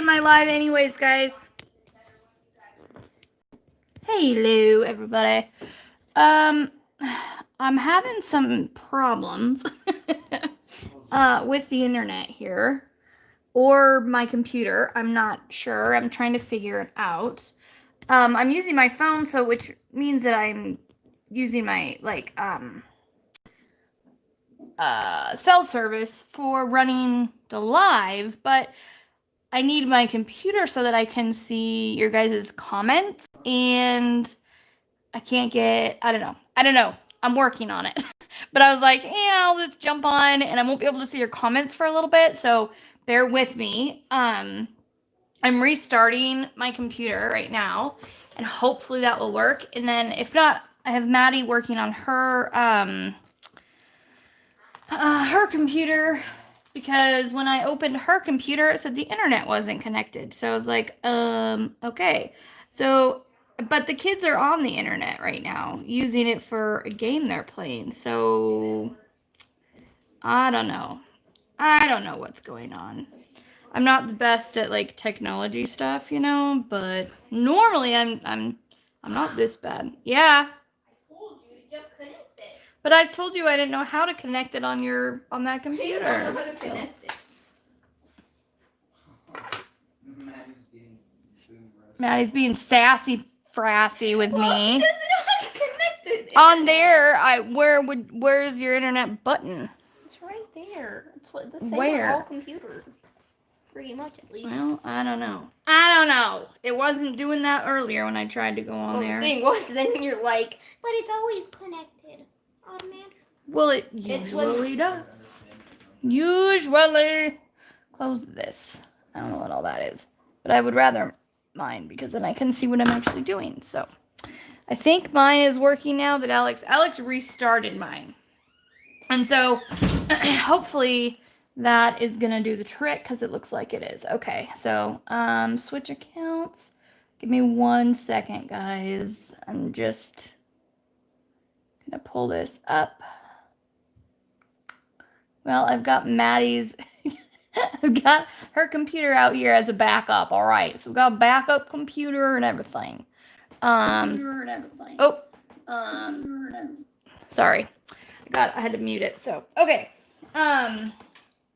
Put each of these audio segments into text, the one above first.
my live anyways, guys. Hello, everybody. I'm having some problems with the internet here, or my computer. I'm not sure. I'm trying to figure it out. I'm using my phone, which means that I'm using my cell service for running the live, but I need my computer so that I can see your guys' comments, and I can't get, I don't know. I'm working on it. But I was like, yeah, I'll just jump on and I won't be able to see your comments for a little bit, so bear with me. I'm restarting my computer right now, and hopefully that will work. And then if not, I have Maddie working on her computer, because when I opened her computer, it said the internet wasn't connected. So I was like, okay. So, but the kids are on the internet right now, using it for a game they're playing. So, I don't know. I don't know what's going on. I'm not the best at like technology stuff, but normally I'm not this bad. Yeah. But I told you I didn't know how to connect it on that computer. I don't know how to connect it. Maddie's being sassy frassy with me. She doesn't know how to connect it. On there, where's your internet button? It's right there. It's like the same on all computers. Pretty much, at least. Well, I don't know. It wasn't doing that earlier when I tried to go on there. The thing was, then you're like, but it's always connected. Automatically. Well, it usually does. Usually. Close this. I don't know what all that is. But I would rather mine, because then I can see what I'm actually doing. So, I think mine is working now that Alex restarted mine. And so, hopefully that is going to do the trick, because it looks like it is. Okay, so, switch accounts. Give me 1 second, guys. I'm just going to pull this up. Well, I've got Maddie's, I've got her computer out here as a backup. All right, so we've got a backup computer and everything. Sorry. I had to mute it, so. Okay.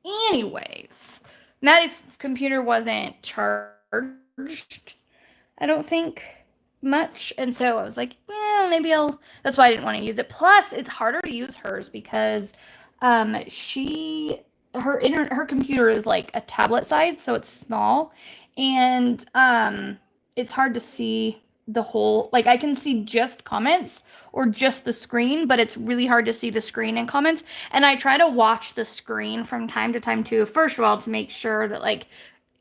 Anyways, Maddie's computer wasn't charged, I don't think, much. And so I was like, well, maybe that's why I didn't want to use it. Plus, it's harder to use hers because her computer is like a tablet size, so it's small, and it's hard to see the whole, like, I can see just comments or just the screen, but it's really hard to see the screen and comments. And I try to watch the screen from time to time too, first of all, to make sure that, like,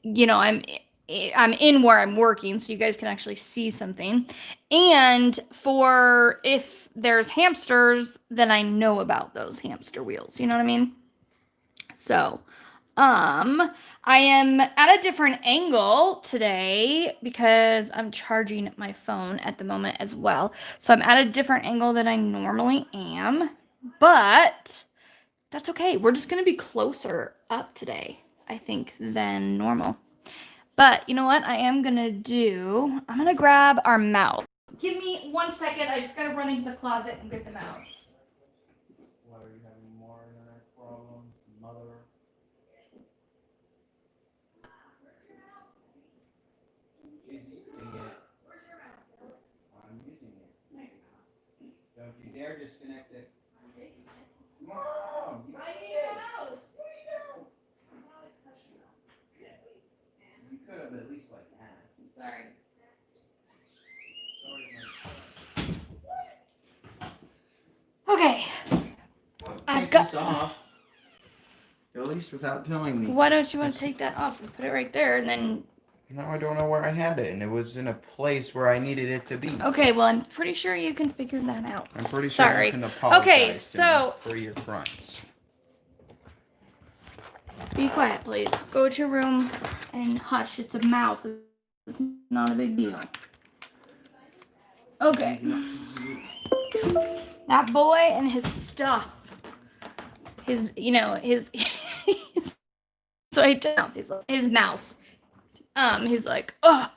I'm in where I'm working, so you guys can actually see something. And for if there's hamsters, then I know about those hamster wheels. You know what I mean? So, I am at a different angle today because I'm charging my phone at the moment as well. So I'm at a different angle than I normally am, but that's okay. We're just going to be closer up today, I think, than normal. But you know what I'm going to grab our mouse. Give me 1 second. I just got to run into the closet and get the mouse. Why are you having more internet problems, mother? She's using it. Where's your mouse, Alex? I'm using it. No, you're not. Don't you dare disconnect it. I'm taking it. Mom! I need a mouse. What are you doing? Alex, hush your mouth. Yeah, please. You could have at least asked. Sorry. Okay. I've got this off. At least without telling me. Why don't you want to take that off and put it right there, and then? Now I don't know where I had it, and it was in a place where I needed it to be. Okay, well, I'm pretty sure you can figure that out. I'm pretty sure you can apologize to me for your crimes. Be quiet, please. Go to your room and hush. It's a mouse. It's not a big deal. Okay. That boy and his stuff. His mouse. He's like, oh,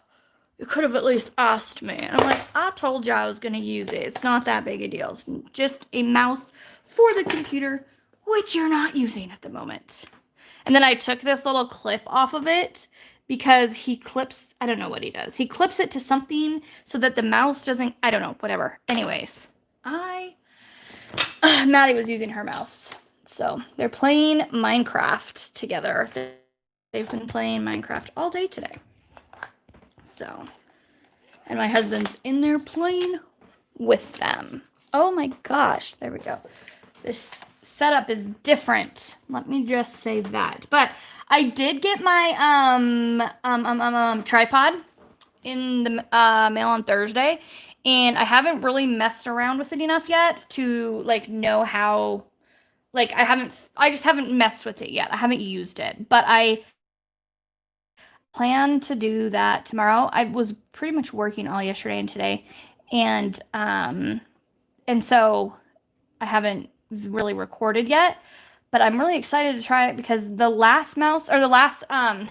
you could have at least asked me. And I'm like, I told you I was going to use it. It's not that big a deal. It's just a mouse for the computer, which you're not using at the moment. And then I took this little clip off of it because he clips, I don't know what he does. He clips it to something so that the mouse doesn't, I don't know, whatever. Anyways, Maddie was using her mouse. So they're playing Minecraft together. They've been playing Minecraft all day today. So, and my husband's in there playing with them. Oh my gosh, there we go. This setup is different. Let me just say that. But I did get my tripod in the mail on Thursday, and I haven't really messed around with it enough yet to like know how. Like I just haven't messed with it yet. I haven't used it, but I plan to do that tomorrow. I was pretty much working all yesterday and today, and so I haven't really recorded yet, but I'm really excited to try it because the last mouse or the last my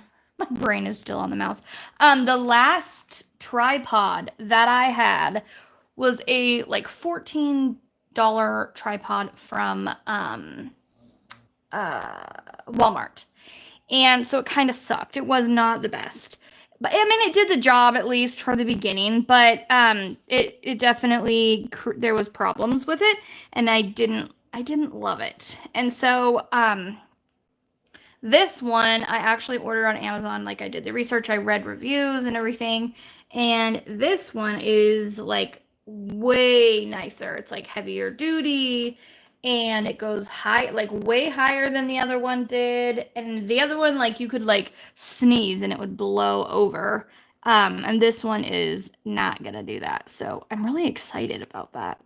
brain is still on the mouse. The last tripod that I had was a like $14 tripod from Walmart. And so it kind of sucked. It was not the best. But I mean, it did the job at least for the beginning, but it definitely there was problems with it, and I didn't love it. And so this one I actually ordered on Amazon. Like I did the research, I read reviews and everything, and this one is like way nicer. It's like heavier duty, and it goes high, like way higher than the other one did. And the other one, like you could like sneeze and it would blow over. And this one is not gonna do that. So I'm really excited about that.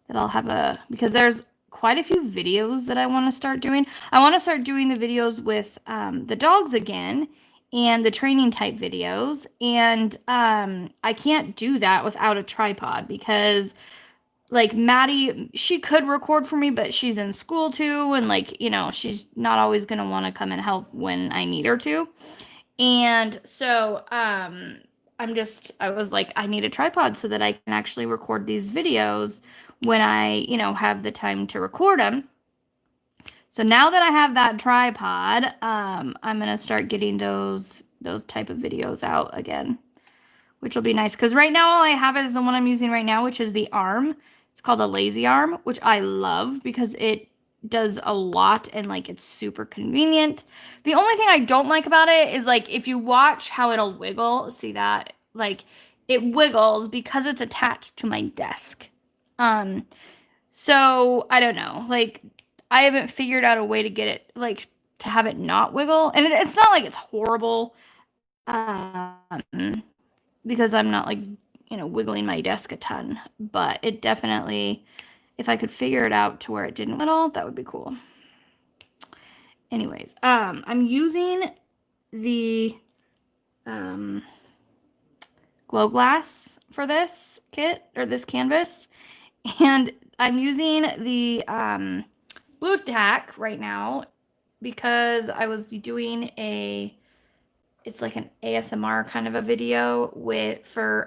That I'll have because there's quite a few videos that I want to start doing. I want to start doing the videos with the dogs again and the training type videos. And I can't do that without a tripod because like Maddie, she could record for me, but she's in school too. And like, you know, she's not always going to want to come and help when I need her to. And so, I was like, I need a tripod so that I can actually record these videos when I, you know, have the time to record them. So now that I have that tripod, I'm going to start getting those type of videos out again, which will be nice. Because right now all I have is the one I'm using right now, which is the arm. It's called a lazy arm, which I love because it does a lot and like it's super convenient. The only thing I don't like about it is like if you watch how it'll wiggle, see that? Like it wiggles because it's attached to my desk. So I don't know. Like I haven't figured out a way to get it like to have it not wiggle. And it's not like it's horrible. Because I'm not like, you know, wiggling my desk a ton, but it definitely, if I could figure it out to where it didn't at all, that would be cool. Anyways, I'm using the glow glass for this kit or this canvas, and I'm using the blue tack right now because I was doing it's like an ASMR kind of a video for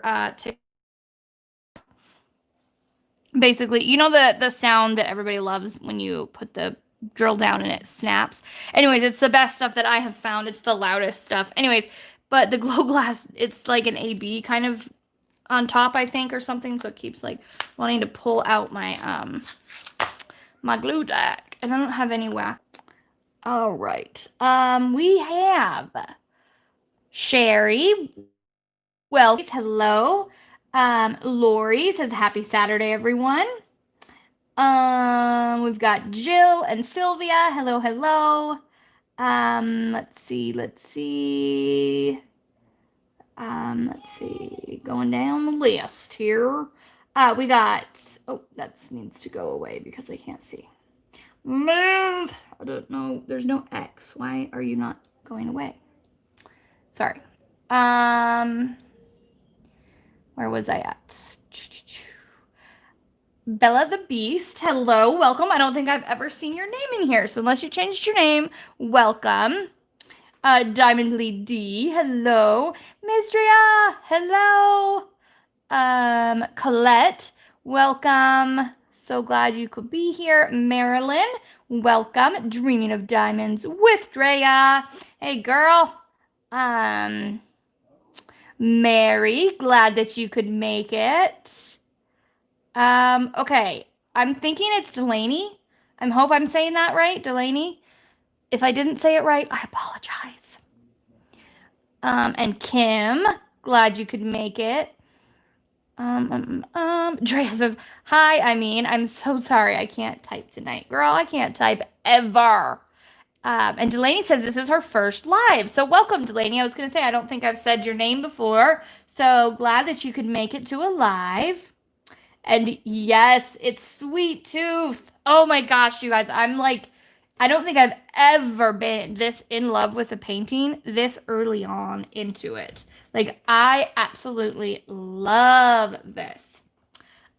basically, you know the sound that everybody loves when you put the drill down and it snaps. Anyways, it's the best stuff that I have found. It's the loudest stuff. Anyways, but the glow glass, it's like an AB kind of on top, I think, or something. So it keeps like wanting to pull out my my glue tack. And I don't have any wax. All right. We have Sherry. Well, hello. Lori says happy Saturday, everyone. We've got Jill and Sylvia. Hello, hello. Let's see. Going down the list here. We got, oh, that needs to go away because I can't see. Move. I don't know. There's no X. Why are you not going away? Sorry. Where was I at? Bella the Beast, hello, welcome. I don't think I've ever seen your name in here, so unless you changed your name, welcome. Diamond Lee D, hello. Mistria, hello. Colette, welcome. So glad you could be here. Marilyn, welcome. Dreaming of Diamonds with Drea. Hey, girl. Mary, glad that you could make it. Okay. I'm thinking it's Delaney. I hope I'm saying that right, Delaney. If I didn't say it right, I apologize. And Kim, glad you could make it. Drea says, hi, I'm so sorry I can't type tonight. Girl, I can't type ever. And Delaney says this is her first live. So welcome, Delaney. I was going to say, I don't think I've said your name before. So glad that you could make it to a live. And yes, it's Sweet Tooth. Oh my gosh, you guys. I'm like, I don't think I've ever been this in love with a painting this early on into it. Like, I absolutely love this.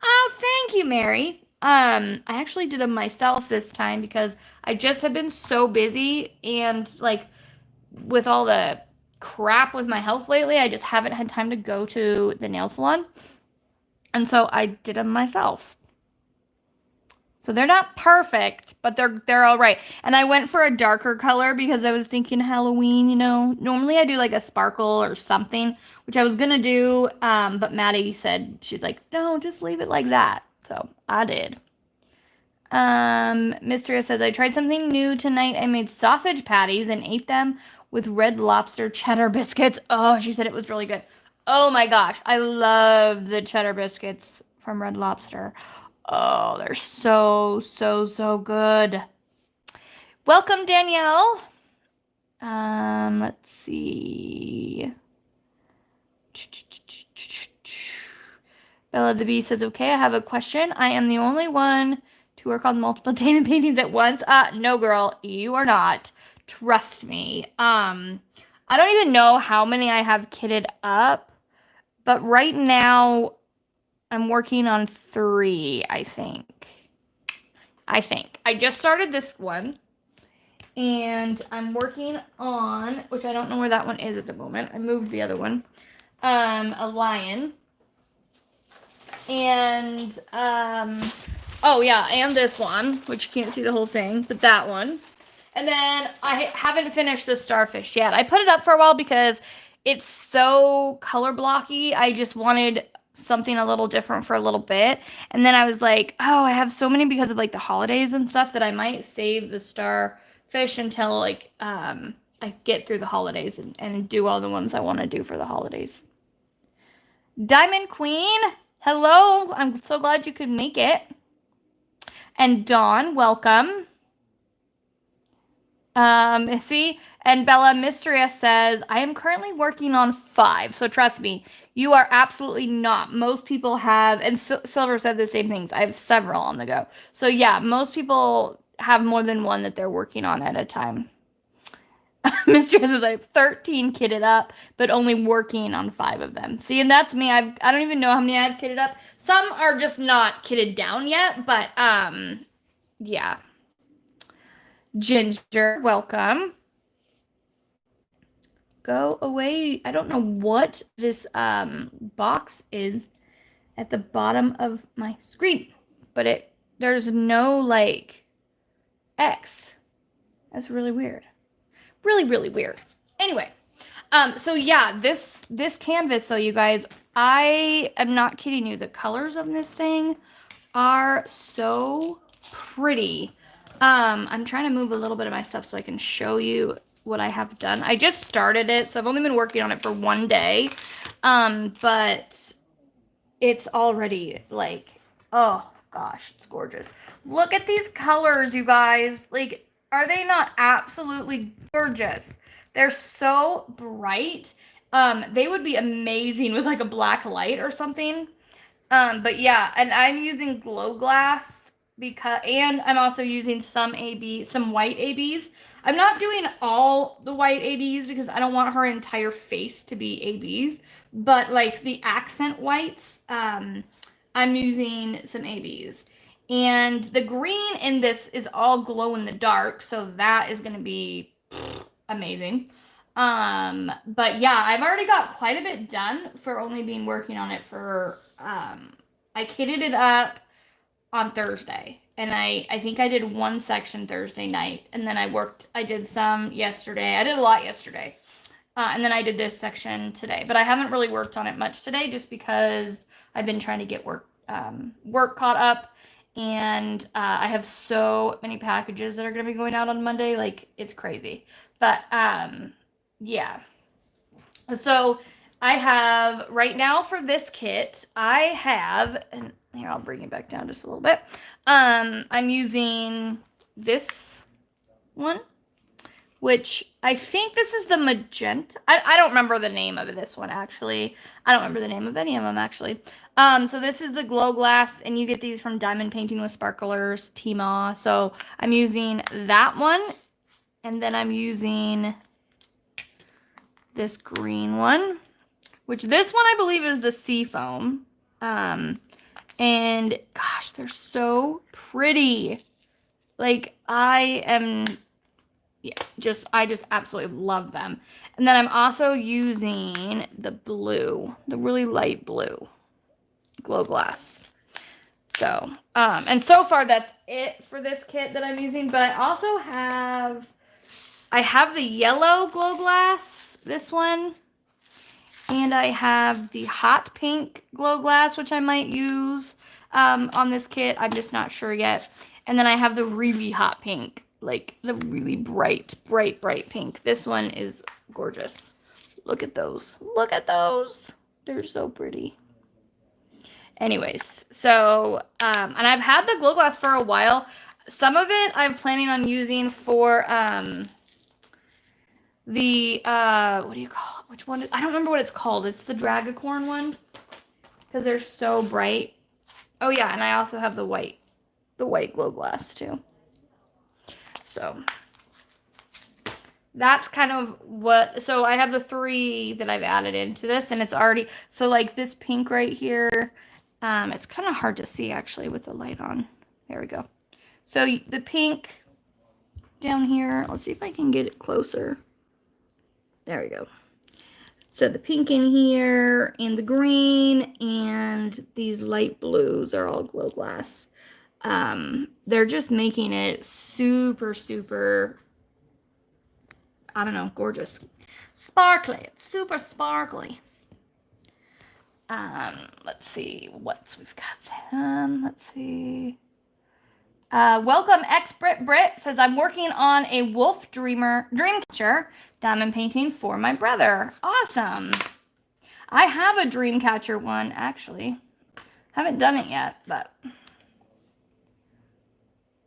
Oh, thank you, Mary. I actually did them myself this time because I just have been so busy and like with all the crap with my health lately, I just haven't had time to go to the nail salon. And so I did them myself. So they're not perfect, but they're all right. And I went for a darker color because I was thinking Halloween, you know. Normally I do like a sparkle or something, which I was gonna do, but Maddie said, she's like, no, just leave it like that. So I did. Mr.s says, I tried something new tonight. I made sausage patties and ate them with Red Lobster cheddar biscuits. Oh, she said it was really good. Oh my gosh, I love the cheddar biscuits from Red Lobster. Oh, they're so, so, so good. Welcome, Danielle. Let's see. Bella the Bee says, okay, I have a question. I am the only one to work on multiple diamond paintings at once. No, girl, you are not. Trust me. I don't even know how many I have kitted up, but right now I'm working on 3, I think. I just started this one, and I'm working on, which I don't know where that one is at the moment. I moved the other one. A lion. And, oh yeah, and this one, which you can't see the whole thing, but that one. And then I haven't finished the starfish yet. I put it up for a while because it's so color blocky. I just wanted something a little different for a little bit. And then I was like, oh, I have so many because of like the holidays and stuff that I might save the starfish until like I get through the holidays and do all the ones I want to do for the holidays. Diamond Queen, hello. I'm so glad you could make it. And Dawn, welcome. See, and Bella Mr.s says, I am currently working on 5. So trust me, you are absolutely not. Most people have, and Silver said the same things. I have several on the go. So yeah, most people have more than one that they're working on at a time. Mr. says, I have 13 kitted up, but only working on 5 of them. See, and that's me. I don't even know how many I've kitted up. Some are just not kitted down yet, but yeah. Ginger, welcome. Go away. I don't know what this box is at the bottom of my screen, but there's no like X. That's really weird. Really, really weird. Anyway, so yeah, this canvas though, you guys, I am not kidding you. The colors of this thing are so pretty. I'm trying to move a little bit of my stuff so I can show you what I have done. I just started it, so I've only been working on it for 1 day. But it's already like, oh gosh, it's gorgeous. Look at these colors, you guys. Like, are they not absolutely gorgeous? They're so bright. They would be amazing with like a black light or something. But yeah, and I'm using glow glass and I'm also using some white ABs. I'm not doing all the white ABs because I don't want her entire face to be ABs, but like the accent whites, I'm using some ABs. And the green in this is all glow in the dark, so that is going to be amazing. But yeah, I've already got quite a bit done for only being working on it for, I kitted it up on Thursday. And I think I did one section Thursday night. And then I did some yesterday. I did a lot yesterday. And then I did this section today. But I haven't really worked on it much today just because I've been trying to get work caught up. And I have so many packages that are going to be going out on Monday. Like, it's crazy. But yeah. So I have right now for this kit, I have, and here I'll bring it back down just a little bit. I'm using this one, which I think this is the magenta. I don't remember the name of this one actually. I don't remember the name of any of them actually. So this is the glow glass, and you get these from Diamond Painting with Sparklers, Tmall. So I'm using that one, and then I'm using this green one, which this one I believe is the sea foam. And gosh, they're so pretty. Like I just absolutely love them. And then I'm also using the blue, the really light blue glow glass. So, and so far that's it for this kit that I'm using, but I have the yellow glow glass, this one. And I have the hot pink glow glass, which I might use on this kit. I'm just not sure yet. And then I have the really hot pink, like the really bright pink. This one is gorgeous. Look at those. Look at those. They're so pretty. Anyways, so, and I've had the glow glass for a while. Some of it I'm planning on using for, the, what do you call it? Which one? I don't remember what it's called. It's the Dragacorn one. Because they're so bright. Oh, yeah, and I also have the white glow glass, too. So, that's kind of what, so I have the 3 that I've added into this, and it's already, so like this pink right here, it's kind of hard to see, actually, with the light on. There we go. So, the pink down here, let's see if I can get it closer. There we go. So the pink in here and the green and these light blues are all glow glass. They're just making it super, super, I don't know, gorgeous. Sparkly. It's super sparkly. Let's see what we've got. Let's see. Welcome, Brit says, I'm working on a wolf dreamcatcher diamond painting for my brother. Awesome. I have a dreamcatcher one, actually. Haven't done it yet, but.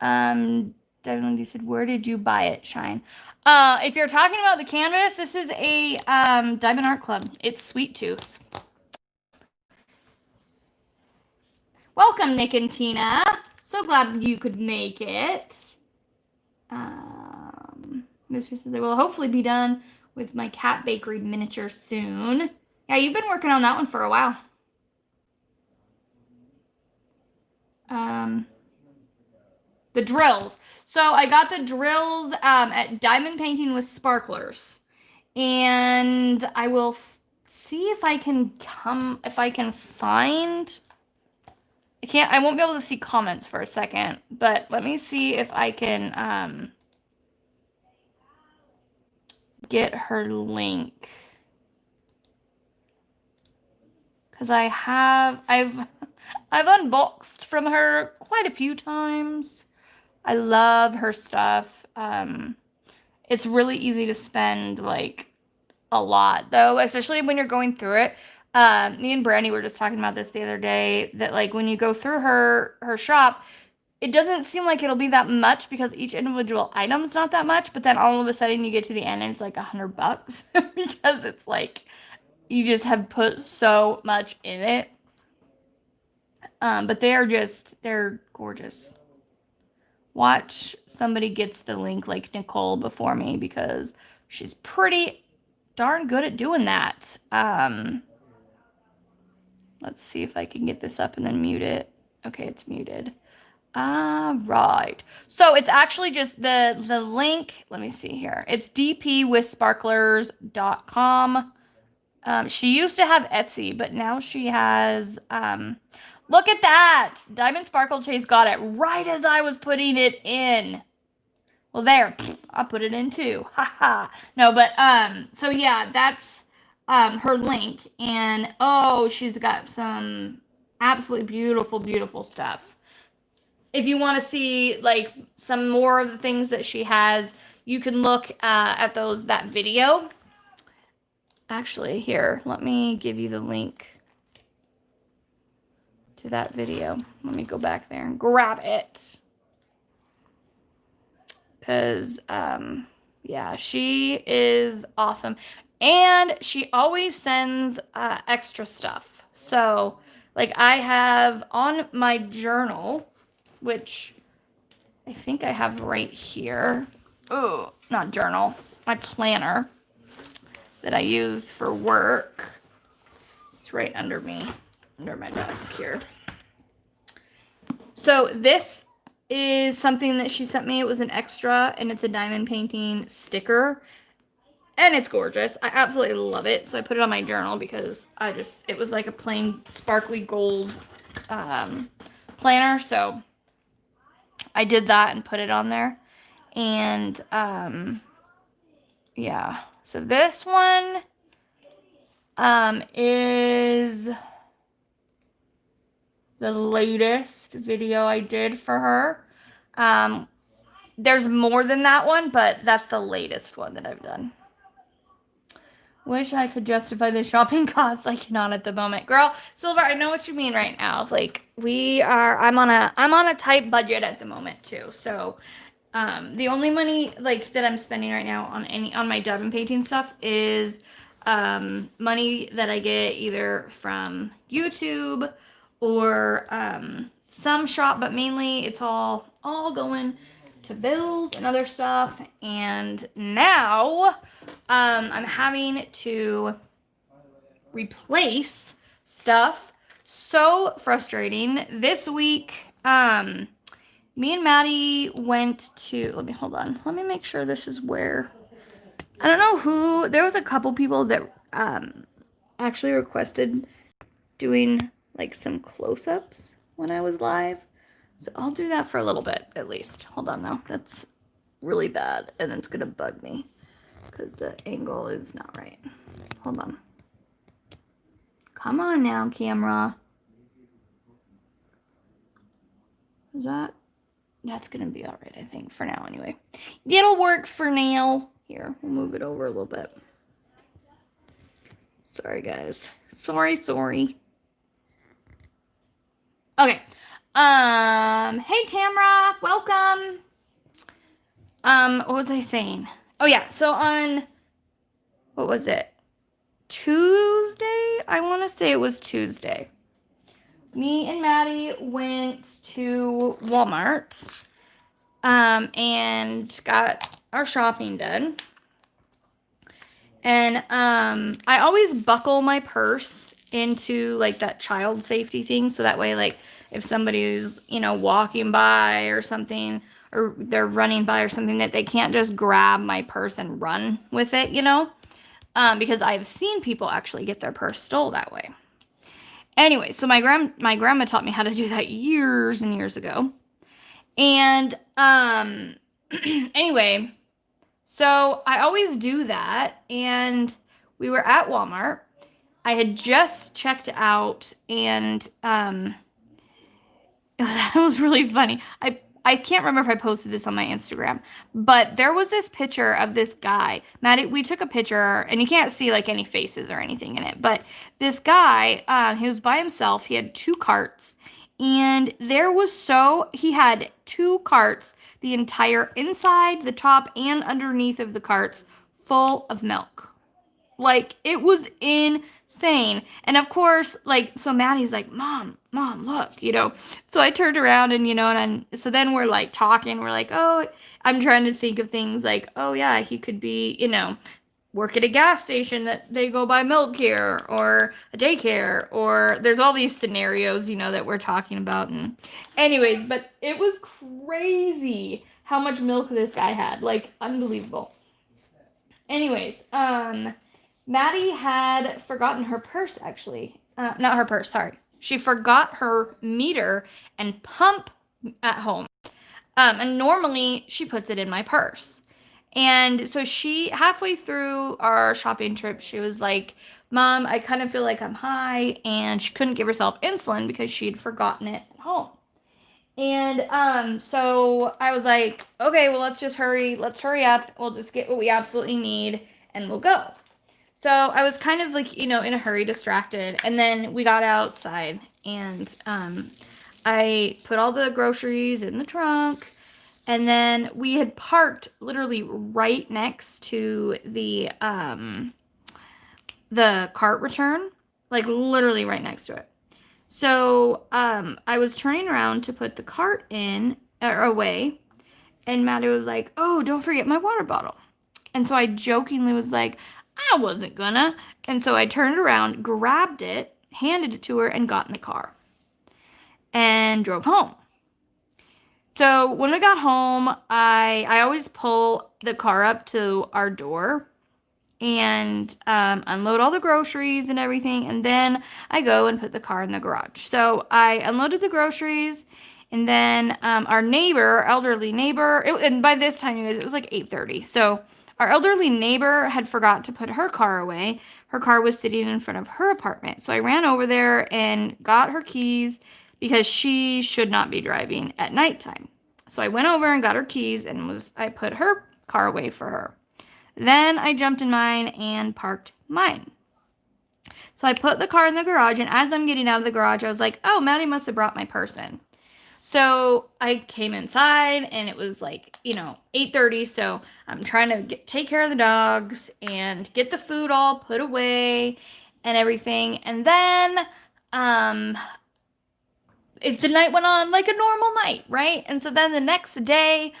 Definitely said, where did you buy it, Shine? If you're talking about the canvas, this is a Diamond Art Club. It's Sweet Tooth. Welcome, Nick and Tina. So glad you could make it. Mr. says, I will hopefully be done with my cat bakery miniature soon. Yeah, you've been working on that one for a while. The drills. So I got the drills at Diamond Painting with Sparklers. And I will see if I can find... I won't be able to see comments for a second, but let me see if I can get her link. Because I've unboxed from her quite a few times. I love her stuff. It's really easy to spend like a lot though, especially when you're going through it. Me and Brandy were just talking about this the other day, that like when you go through her shop, it doesn't seem like it'll be that much because each individual item's not that much, but then all of a sudden you get to the end and it's like $100 because it's like you just have put so much in it. But they're gorgeous. Watch somebody gets the link like Nicole before me because she's pretty darn good at doing that. Let's see if I can get this up and then mute it. Okay, it's muted. All right. So it's actually just the link. Let me see here. It's dpwithsparklers.com. She used to have Etsy, but now she has, look at that. Diamond Sparkle Chase got it right as I was putting it in. Well, there, I'll put it in too. Haha. No, but, so yeah, that's, her link. And, oh, she's got some absolutely beautiful, beautiful stuff. If you want to see, like, some more of the things that she has, you can look at that video. Actually, here, let me give you the link to that video. Let me go back there and grab it. Because, yeah, she is awesome. And she always sends extra stuff. So, like, I have on my journal, which I think I have right here. Oh, not journal, my planner that I use for work. It's right under me, under my desk here. So this is something that she sent me. It was an extra, and it's a diamond painting sticker, and it's gorgeous. I absolutely love it. So I put it on my journal because it was like a plain sparkly gold planner. So I did that and put it on there. And yeah. So this one is the latest video I did for her. There's more than that one, but that's the latest one that I've done. Wish I could justify the shopping costs. I cannot at the moment. Girl, Silver, I know what you mean right now. Like, I'm on a tight budget at the moment too. So, the only money like that I'm spending right now on my diamond painting stuff is money that I get either from YouTube or some shop, but mainly it's all going to bills and other stuff. And now I'm having to replace stuff. So frustrating. This week, me and Maddie went to, let me make sure this is where, I don't know who, there was a couple people that actually requested doing like some close-ups when I was live. So I'll do that for a little bit at least. Hold on though, that's really bad and it's gonna bug me because the angle is not right. Hold on. Come on now, camera. Is that's gonna be all right, I think, for now anyway. It'll work for now. Here, we'll move it over a little bit. Sorry, guys. Sorry. Okay. Hey, Tamra. Welcome. What was I saying? Oh, yeah. So on, what was it? Tuesday? I want to say it was Tuesday. Me and Maddie went to Walmart and got our shopping done. And I always buckle my purse into like that child safety thing, so that way, like, if somebody's, walking by or something, or they're running by or something, that they can't just grab my purse and run with it, because I've seen people actually get their purse stole that way. Anyway, so my grandma taught me how to do that years and years ago. And anyway, so I always do that, and we were at Walmart. I had just checked out, and it was really funny. I can't remember if I posted this on my Instagram, but there was this picture of this guy. Maddie, we took a picture, and you can't see like any faces or anything in it, but this guy, he was by himself. He had 2 carts, and he had 2 carts, the entire inside, the top, and underneath of the carts full of milk. Like, it was insane. And of course, like, so Maddie's like, Mom, look, So I turned around and, so then we're like talking. We're like, oh, I'm trying to think of things like, oh yeah, he could be, work at a gas station that they go buy milk here, or a daycare, or there's all these scenarios, that we're talking about. And anyways, but it was crazy how much milk this guy had. Like, unbelievable. Anyways, Maddie had forgotten her purse, actually. Not her purse, sorry. She forgot her meter and pump at home. And normally she puts it in my purse. And so she, halfway through our shopping trip, she was like, Mom, I kind of feel like I'm high. And she couldn't give herself insulin because she'd forgotten it at home. And so I was like, okay, well, let's hurry up. We'll just get what we absolutely need and we'll go. So I was kind of like, in a hurry, distracted. And then we got outside and I put all the groceries in the trunk. And then we had parked literally right next to the cart return, like literally right next to it. So I was turning around to put the cart in or away, and Maddie was like, "Oh, don't forget my water bottle." And so I jokingly was like, "I wasn't gonna." And so I turned around, grabbed it, handed it to her, and got in the car and drove home. So when we got home, I always pull the car up to our door and unload all the groceries and everything, and then I go and put the car in the garage. So I unloaded the groceries, and then our elderly neighbor, and by this time, you guys, it was like 8:30. So our elderly neighbor had forgot to put her car away. Her car was sitting in front of her apartment. So I ran over there and got her keys because she should not be driving at nighttime. So I went over and got her keys and I put her car away for her. Then I jumped in mine and parked mine. So I put the car in the garage, and as I'm getting out of the garage, I was like, oh, Maddie must have brought my purse in. So I came inside, and it was like, 8:30, so I'm trying to take care of the dogs and get the food all put away and everything. And then the night went on like a normal night, right? And so then the next day,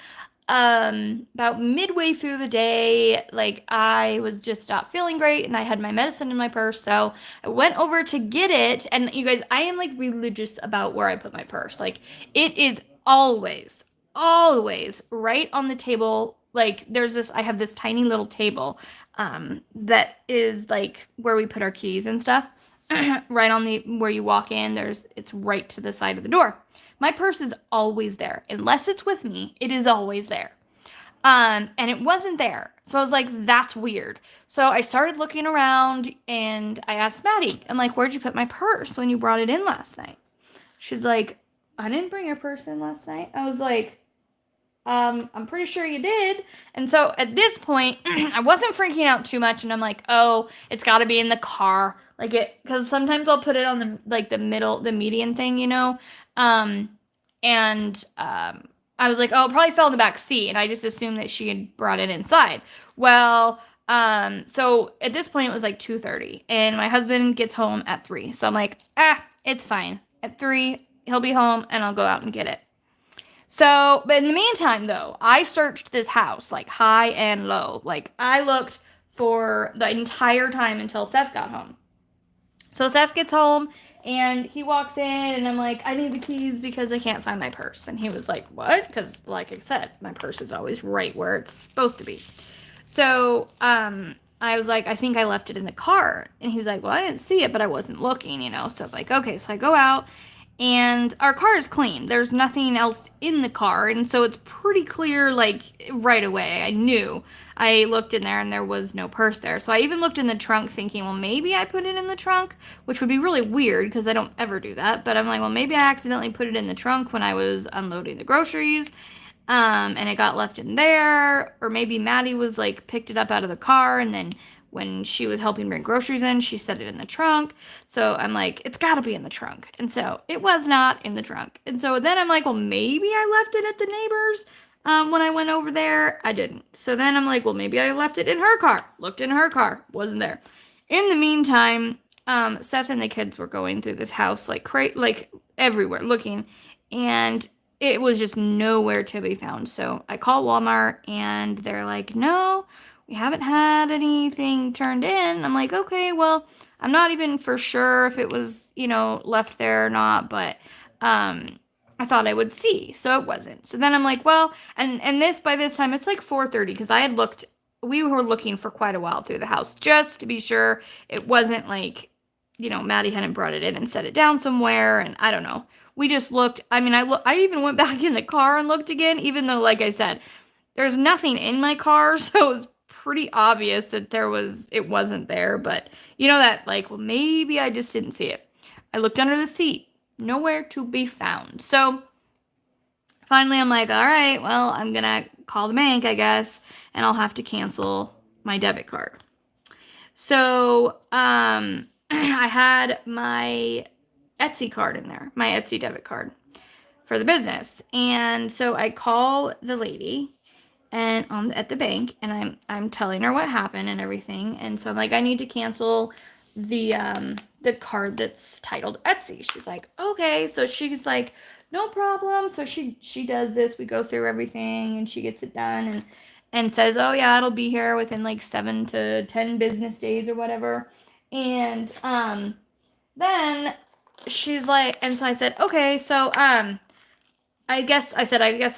about midway through the day, like I was just not feeling great and I had my medicine in my purse. So I went over to get it. And you guys, I am like religious about where I put my purse. Like it is always right on the table. Like I have this tiny little table, that is like where we put our keys and stuff. Right on where you walk in, it's right to the side of the door. My purse is always there. Unless it's with me, it is always there. And it wasn't there. So I was like, that's weird. So I started looking around and I asked Maddie, I'm like, where'd you put my purse when you brought it in last night? She's like, I didn't bring your purse in last night. I was like, I'm pretty sure you did. And so at this point, I wasn't freaking out too much. And I'm like, oh, it's got to be in the car. Because sometimes I'll put it on the median thing, I was like, oh, it probably fell in the back seat, and I just assumed that she had brought it inside. Well, so at this point it was like 2:30, and my husband gets home at 3. So I'm like, it's fine. At 3, he'll be home, and I'll go out and get it. So, but in the meantime, though, I searched this house, like high and low. Like I looked for the entire time until Seth got home. So Seth gets home and he walks in and I'm like, I need the keys because I can't find my purse. And he was like, what? Because like I said, my purse is always right where it's supposed to be. So I was like, I think I left it in the car. And he's like, well, I didn't see it, but I wasn't looking, So I'm like, okay. So I go out and our car is clean. There's nothing else in the car. And so it's pretty clear, like right away. I knew. I looked in there and there was no purse there. So I even looked in the trunk thinking, well, maybe I put it in the trunk, which would be really weird because I don't ever do that. But I'm like, well, maybe I accidentally put it in the trunk when I was unloading the groceries. And it got left in there. Or maybe Maddie was like, picked it up out of the car and then when she was helping bring groceries in, she set it in the trunk. So I'm like, it's got to be in the trunk. And so it was not in the trunk. And so then I'm like, well, maybe I left it at the neighbor's. When I went over there, I didn't. So then I'm like, well, maybe I left it in her car. Looked in her car. Wasn't there. In the meantime, Seth and the kids were going through this house like everywhere looking. And it was just nowhere to be found. So I call Walmart and they're like, no, we haven't had anything turned in. I'm like, okay, well, I'm not even for sure if it was, left there or not, but I thought I would see. So it wasn't. So then I'm like, well, and this by this time it's like 4:30 because we were looking for quite a while through the house just to be sure it wasn't like, Maddie hadn't brought it in and set it down somewhere, and I don't know. We just looked. I mean, I even went back in the car and looked again, even though, like I said, there's nothing in my car, so it was pretty obvious that it wasn't there. But that, like, well, maybe I just didn't see it. I looked under the seat, nowhere to be found. So finally, I'm like, all right, well, I'm gonna call the bank, I guess, and I'll have to cancel my debit card. So I had my Etsy card in there, my Etsy debit card for the business. And so I call the lady and at the bank, and I'm telling her what happened and everything. And so I'm like, I need to cancel the card that's titled Etsy. She's like, okay. So she's like, no problem. So she does this. We go through everything and she gets it done and says, oh yeah, it'll be here within like 7 to 10 business days or whatever. And then she's like, and so I said, okay, so I guess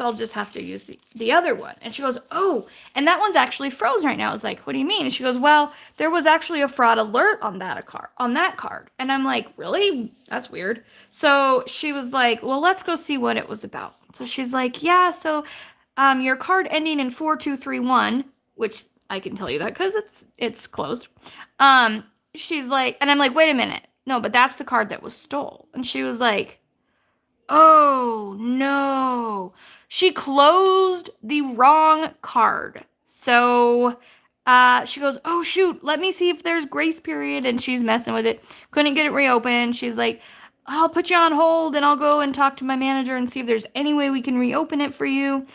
I'll just have to use the other one. And she goes, oh, and that one's actually frozen right now. I was like, what do you mean? And she goes, well, there was actually a fraud alert on that card. And I'm like, really? That's weird. So she was like, well, let's go see what it was about. So she's like, yeah, so your card ending in 4231, which I can tell you that because it's closed. She's like, and I'm like, wait a minute. No, but that's the card that was stole. And she was like, oh no. She closed the wrong card. So she goes, oh shoot, let me see if there's grace period. And she's messing with it. Couldn't get it reopened. She's like, I'll put you on hold and I'll go and talk to my manager and see if there's any way we can reopen it for you.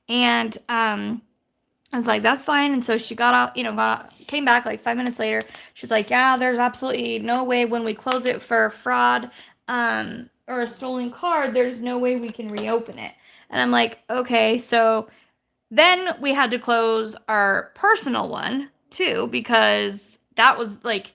And I was like, that's fine. And so she got out, came back like 5 minutes later. She's like, yeah, there's absolutely no way when we close it for fraud or a stolen card, there's no way we can reopen it. And I'm like, okay. So then we had to close our personal one too, because that was like,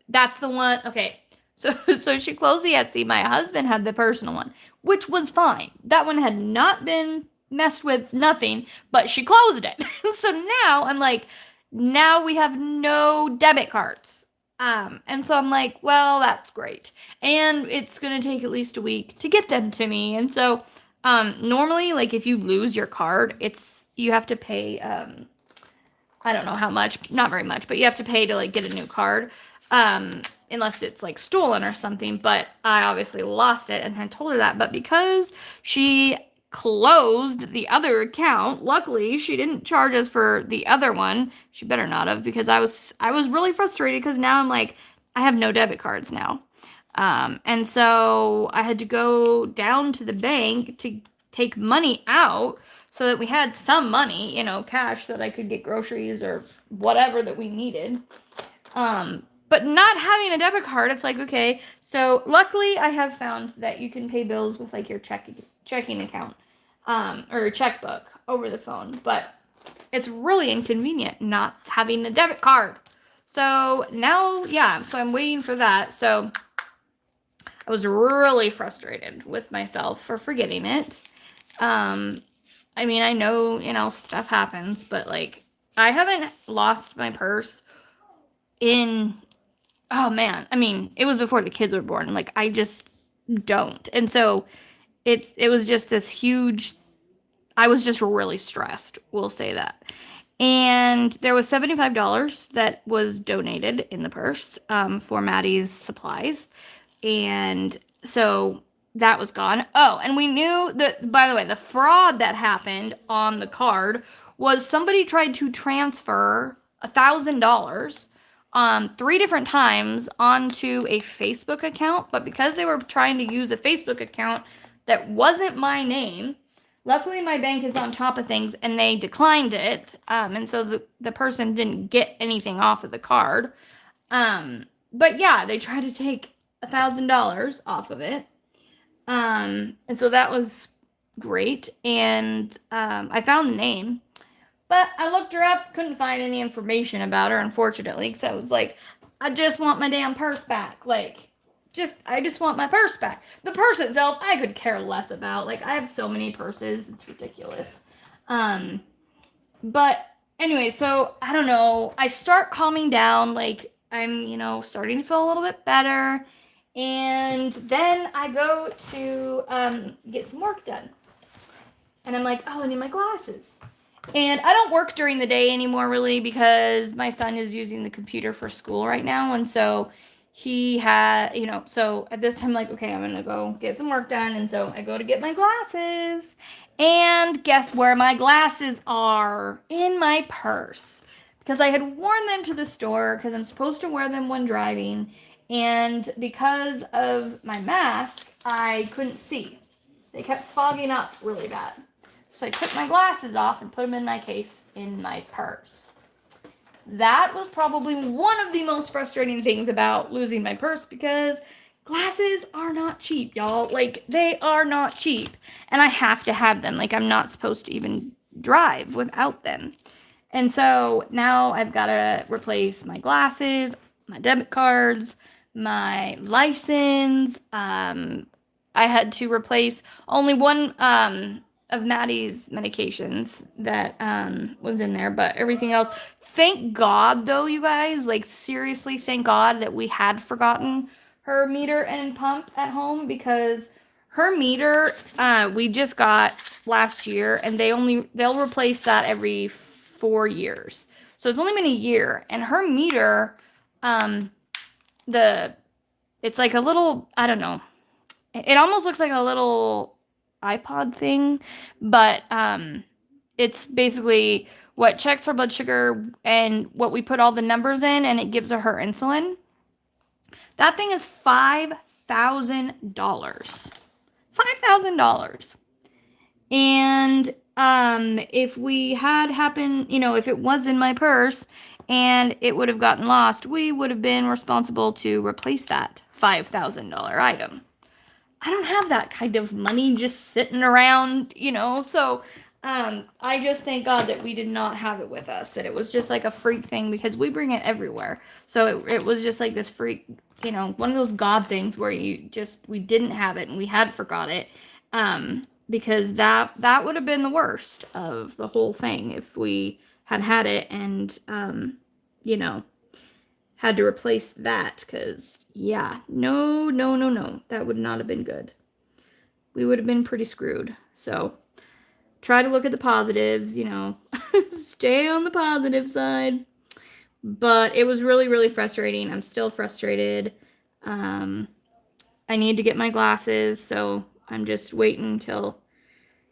that's the one. Okay. So she closed the Etsy. My husband had the personal one, which was fine. That one had not been messed with, nothing, but she closed it. So now I'm like, now we have no debit cards. And so I'm like, well, that's great. And it's going to take at least a week to get them to me. And so, normally, like if you lose your card, you have to pay, I don't know how much, not very much, but you have to pay to like get a new card. Unless it's like stolen or something, but I obviously lost it and I told her that. But because she closed the other account, luckily she didn't charge us for the other one. She better not have, because I was really frustrated because now I'm like, I have no debit cards now. And so I had to go down to the bank to take money out so that we had some money, cash, so that I could get groceries or whatever that we needed. But not having a debit card, it's like, okay. So luckily I have found that you can pay bills with like your checking account, or your checkbook over the phone, but it's really inconvenient not having a debit card. So now, yeah, so I'm waiting for that. So I was really frustrated with myself for forgetting it. I mean, I know, stuff happens, but like, I haven't lost my purse oh man, I mean, it was before the kids were born. Like, I just don't. And so it was just this huge, I was just really stressed, we'll say that. And there was $75 that was donated in the purse for Maddie's supplies. And so that was gone. Oh, and we knew that, by the way, the fraud that happened on the card was somebody tried to transfer $1,000 3 different times onto a Facebook account, but because they were trying to use a Facebook account that wasn't my name, luckily my bank is on top of things and they declined it, and so the person didn't get anything off of the card. But yeah, they tried to take $1,000 off of it, and so that was great. And I found the name, But I looked her up, couldn't find any information about her, unfortunately, because I was like, I just want my damn purse back. Like, I just want my purse back. The purse itself, I could care less about. Like, I have so many purses, it's ridiculous. But anyway, so I don't know. I start calming down. Like, I'm, starting to feel a little bit better. And then I go to get some work done. And I'm like, oh, I need my glasses. And I don't work during the day anymore, really, because my son is using the computer for school right now. And so he had, so at this time, like, okay, I'm going to go get some work done. And so I go to get my glasses. And guess where my glasses are? In my purse. Because I had worn them to the store because I'm supposed to wear them when driving. And because of my mask, I couldn't see. They kept fogging up really bad. So I took my glasses off and put them in my case in my purse. That was probably one of the most frustrating things about losing my purse because glasses are not cheap, y'all. Like, they are not cheap. And I have to have them. Like, I'm not supposed to even drive without them. And so now I've got to replace my glasses, my debit cards, my license. I had to replace only one of Maddie's medications that was in there, but everything else. Thank God, though, you guys. Like, seriously, thank God that we had forgotten her meter and pump at home because her meter we just got last year, and they'll replace that every 4 years. So it's only been a year, and her meter, it's like a little, I don't know. It almost looks like a little iPod thing, but it's basically what checks her blood sugar and what we put all the numbers in, and it gives her insulin. That thing is $5,000. $5,000. And if we had happened, if it was in my purse and it would have gotten lost, we would have been responsible to replace that $5,000 item. I don't have that kind of money just sitting around, so I just thank God that we did not have it with us, that it was just like a freak thing because we bring it everywhere. So it was just like this freak, one of those God things where we didn't have it and we had forgot it. Because that would have been the worst of the whole thing if we had it and, had to replace that because, yeah, no, that would not have been good. We would have been pretty screwed. So try to look at the positives, stay on the positive side. But it was really, really frustrating. I'm still frustrated. I need to get my glasses, so I'm just waiting until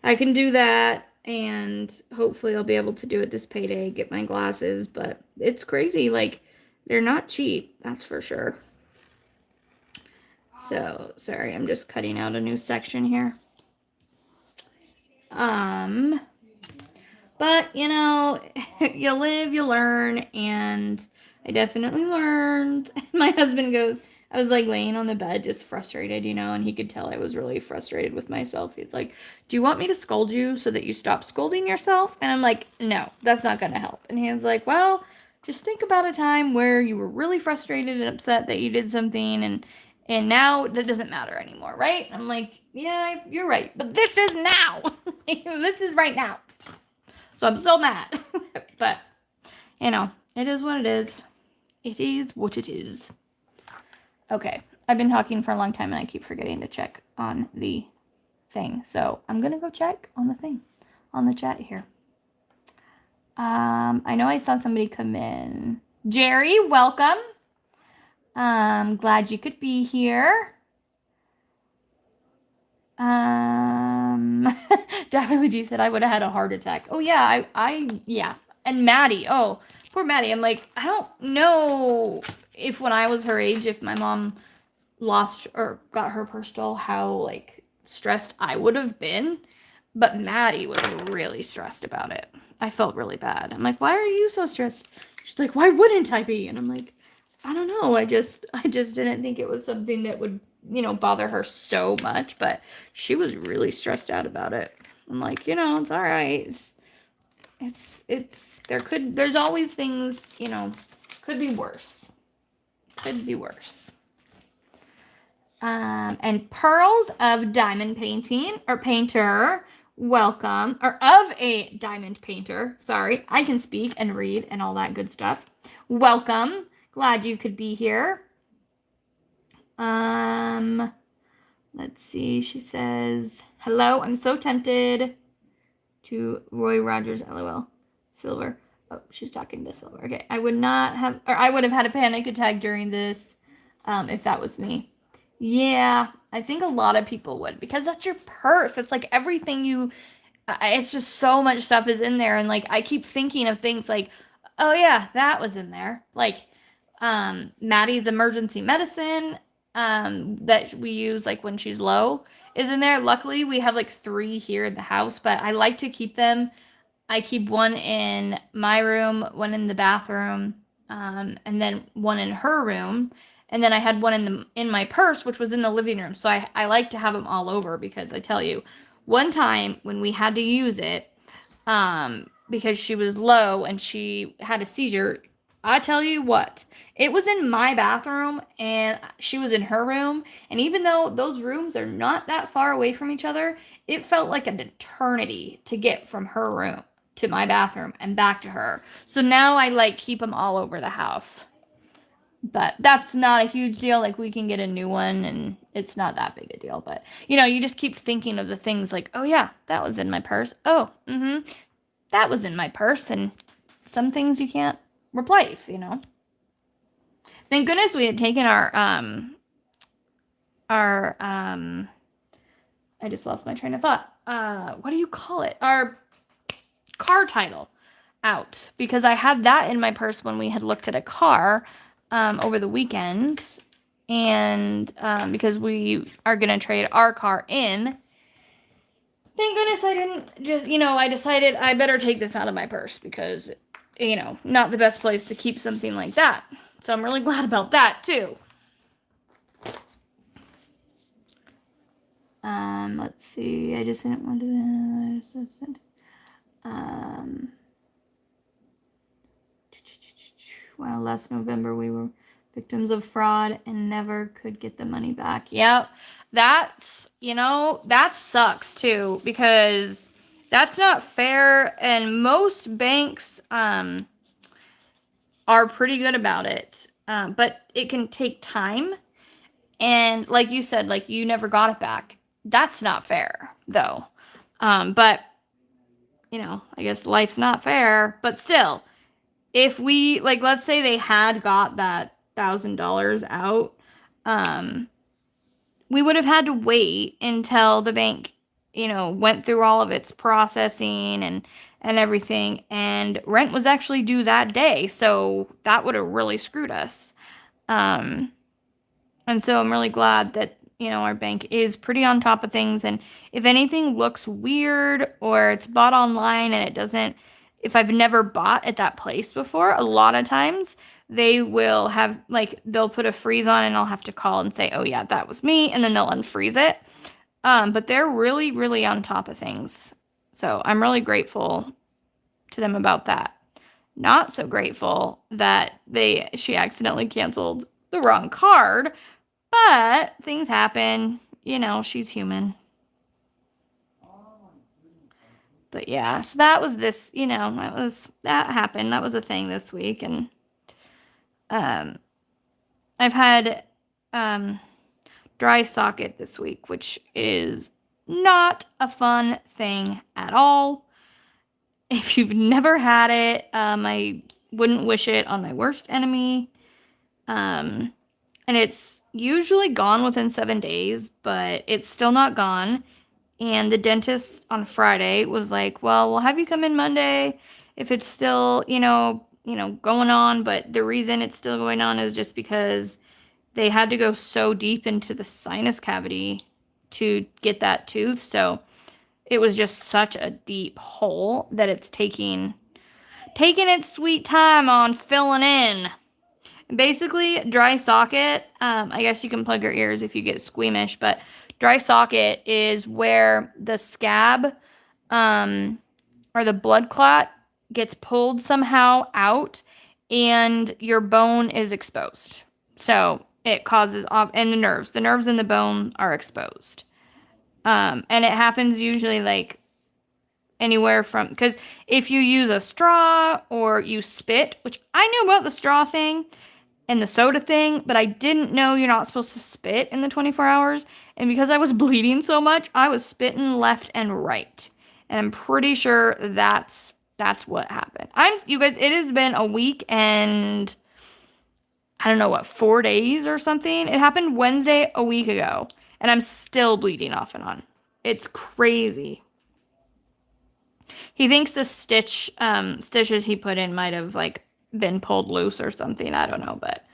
I can do that. And hopefully I'll be able to do it this payday, get my glasses. But it's crazy. Like, they're not cheap, that's for sure. So, sorry, I'm just cutting out a new section here. But, you live, you learn, and I definitely learned. My husband goes, I was like laying on the bed just frustrated, and he could tell I was really frustrated with myself. He's like, do you want me to scold you so that you stop scolding yourself? And I'm like, no, that's not going to help. And he's like, well, just think about a time where you were really frustrated and upset that you did something and now that doesn't matter anymore, right? I'm like, yeah, you're right. But this is now. This is right now. So I'm so mad. But, it is what it is. It is what it is. Okay, I've been talking for a long time and I keep forgetting to check on the thing. So I'm going to go check on the thing, on the chat here. I know I saw somebody come in. Jerry, welcome. Glad you could be here. Definitely G said I would have had a heart attack. Oh yeah, yeah. And Maddie, oh, poor Maddie. I'm like, I don't know if when I was her age, if my mom lost or got her purse stole, how like stressed I would have been. But Maddie was really stressed about it. I felt really bad. I'm like, why are you so stressed? She's like, why wouldn't I be? And I'm like, I don't know. I just didn't think it was something that would, bother her so much. But she was really stressed out about it. I'm like, it's all right. there's always things, could be worse. Could be worse. And Pearls of Diamond Painting, or Painter, welcome. Or of a Diamond Painter, sorry. I can speak and read and all that good stuff. Welcome. Glad you could be here. Let's see. She says, hello, I'm so tempted to Roy Rogers, LOL. Silver. Oh, she's talking to Silver. Okay. I would have had a panic attack during this if that was me. Yeah, I think a lot of people would, because that's your purse. It's like everything it's just so much stuff is in there. And like, I keep thinking of things like, oh yeah, that was in there. Like, Maddie's emergency medicine, that we use like when she's low is in there. Luckily we have like 3 here in the house, but I like to keep them. I keep one in my room, one in the bathroom, and then one in her room. And then I had one in my purse, which was in the living room. So I like to have them all over, because I tell you, one time when we had to use it, because she was low and she had a seizure, I tell you what, it was in my bathroom and she was in her room. And even though those rooms are not that far away from each other, it felt like an eternity to get from her room to my bathroom and back to her. So now I like keep them all over the house. But that's not a huge deal. Like, we can get a new one and it's not that big a deal. But, you just keep thinking of the things like, oh yeah, that was in my purse. Oh, that was in my purse. And some things you can't replace, Thank goodness we had taken our I just lost my train of thought. What do you call it? Our car title out, because I had that in my purse when we had looked at a car over the weekend, and because we are going to trade our car in. Thank goodness I didn't just, I decided I better take this out of my purse, because, not the best place to keep something like that. So I'm really glad about that too. Let's see. I just didn't want to. Wow, last November we were victims of fraud and never could get the money back. Yep. That's, that sucks too, because that's not fair. And most banks are pretty good about it. But it can take time. And like you said, like, you never got it back. That's not fair though. But I guess life's not fair, but still, if we, like, let's say they had got that $1,000 out, we would have had to wait until the bank, went through all of its processing and everything, and rent was actually due that day, so that would have really screwed us. And so I'm really glad that, our bank is pretty on top of things, and if anything looks weird or it's bought online and it doesn't, if I've never bought at that place before, a lot of times they will have, like, they'll put a freeze on and I'll have to call and say, oh yeah, that was me, and then they'll unfreeze it. But they're really, really on top of things. So I'm really grateful to them about that. Not so grateful that she accidentally canceled the wrong card, but things happen. She's human. But yeah, so that was this, that happened. That was a thing this week. And I've had dry socket this week, which is not a fun thing at all. If you've never had it, I wouldn't wish it on my worst enemy. And it's usually gone within 7 days, but it's still not gone. And the dentist on Friday was like, well, we'll have you come in Monday if it's still, going on. But the reason it's still going on is just because they had to go so deep into the sinus cavity to get that tooth. So it was just such a deep hole that it's taking its sweet time on filling in. Basically, dry socket, I guess you can plug your ears if you get squeamish, but dry socket is where the scab, or the blood clot gets pulled somehow out and your bone is exposed. So it causes, and the nerves in the bone are exposed. And it happens usually like anywhere from, because if you use a straw or you spit, which I knew about the straw thing and the soda thing, but I didn't know you're not supposed to spit in the 24 hours. And because I was bleeding so much, I was spitting left and right. And I'm pretty sure that's what happened. You guys, it has been a week and I don't know what, 4 days or something. It happened Wednesday a week ago, and I'm still bleeding off and on. It's crazy. He thinks the stitches he put in might have like been pulled loose or something. I don't know, but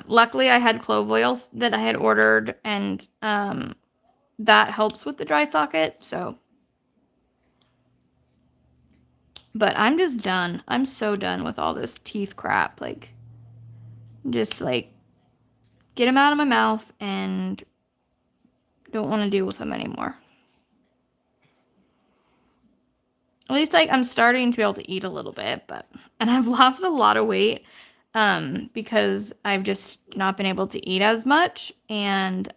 luckily I had clove oils that I had ordered, and that helps with the dry socket. So, but I'm just done. I'm so done with all this teeth crap. Like, just like get them out of my mouth and don't want to deal with them anymore. At least like I'm starting to be able to eat a little bit, and I've lost a lot of weight because I've just not been able to eat as much, and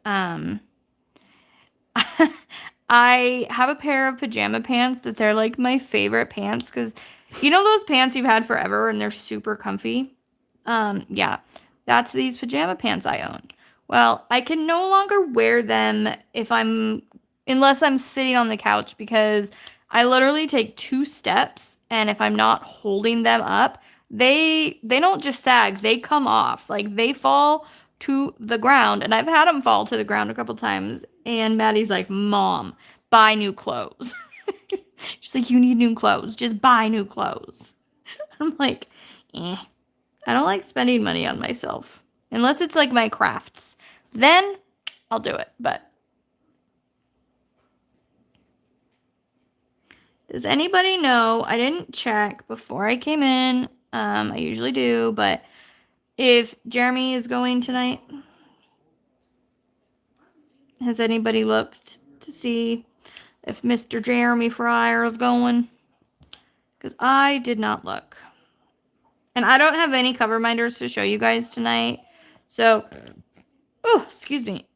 I have a pair of pajama pants that they're like my favorite pants, because you know those pants you've had forever and they're super comfy? Yeah, that's these pajama pants I own. Well, I can no longer wear them unless I'm sitting on the couch, because I literally take 2 steps, and if I'm not holding them up, they don't just sag, they come off. Like, they fall to the ground, and I've had them fall to the ground a couple times, and Maddie's like, "Mom, buy new clothes." She's like, "You need new clothes. Just buy new clothes." I'm like, eh. I don't like spending money on myself. Unless it's like my crafts. Then I'll do it. But does anybody know? I didn't check before I came in. I usually do, but if Jeremy is going tonight, has anybody looked to see if Mr. Jeremy Fryer is going? Because I did not look. And I don't have any cover minders to show you guys tonight. So, oh, excuse me.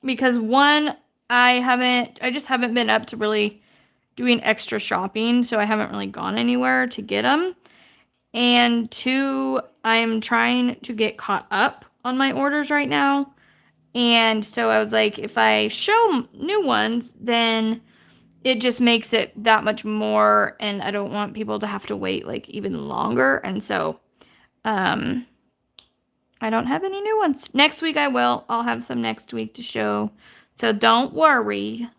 Because one, I just haven't been up to really doing extra shopping, so I haven't really gone anywhere to get them. And 2, I am trying to get caught up on my orders right now. And so I was like, if I show new ones, then it just makes it that much more, and I don't want people to have to wait like even longer. And so I don't have any new ones. Next week I will. I'll have some next week to show. So don't worry.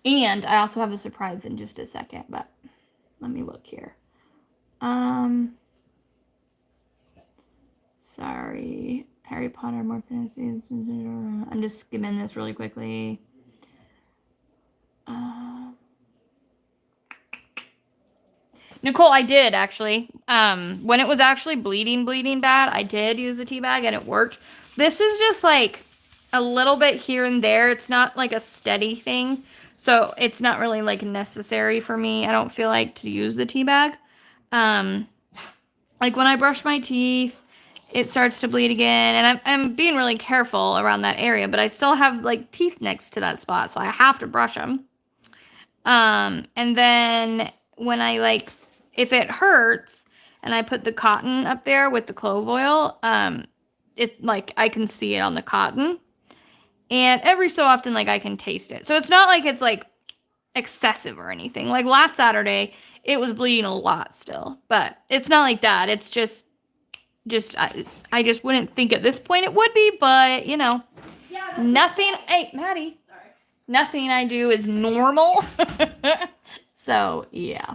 And I also have a surprise in just a second, but let me look here. Sorry. Harry Potter, more fantasy. I'm just skimming this really quickly. Nicole, I did actually. When it was actually bleeding bad, I did use the tea bag and it worked. This is just like a little bit here and there. It's not like a steady thing. So it's not really like necessary for me. I don't feel like to use the tea bag. Like when I brush my teeth, it starts to bleed again, and I'm being really careful around that area, but I still have like teeth next to that spot, so I have to brush them. And then when I like, if it hurts and I put the cotton up there with the clove oil, it like I can see it on the cotton, and every so often like I can taste it. So it's not like it's like excessive or anything. Like last Saturday, it was bleeding a lot still, but it's not like that. It's just I just wouldn't think at this point it would be, but you know, yeah, nothing. Hey, Maddie. Sorry. Nothing I do is normal. So yeah.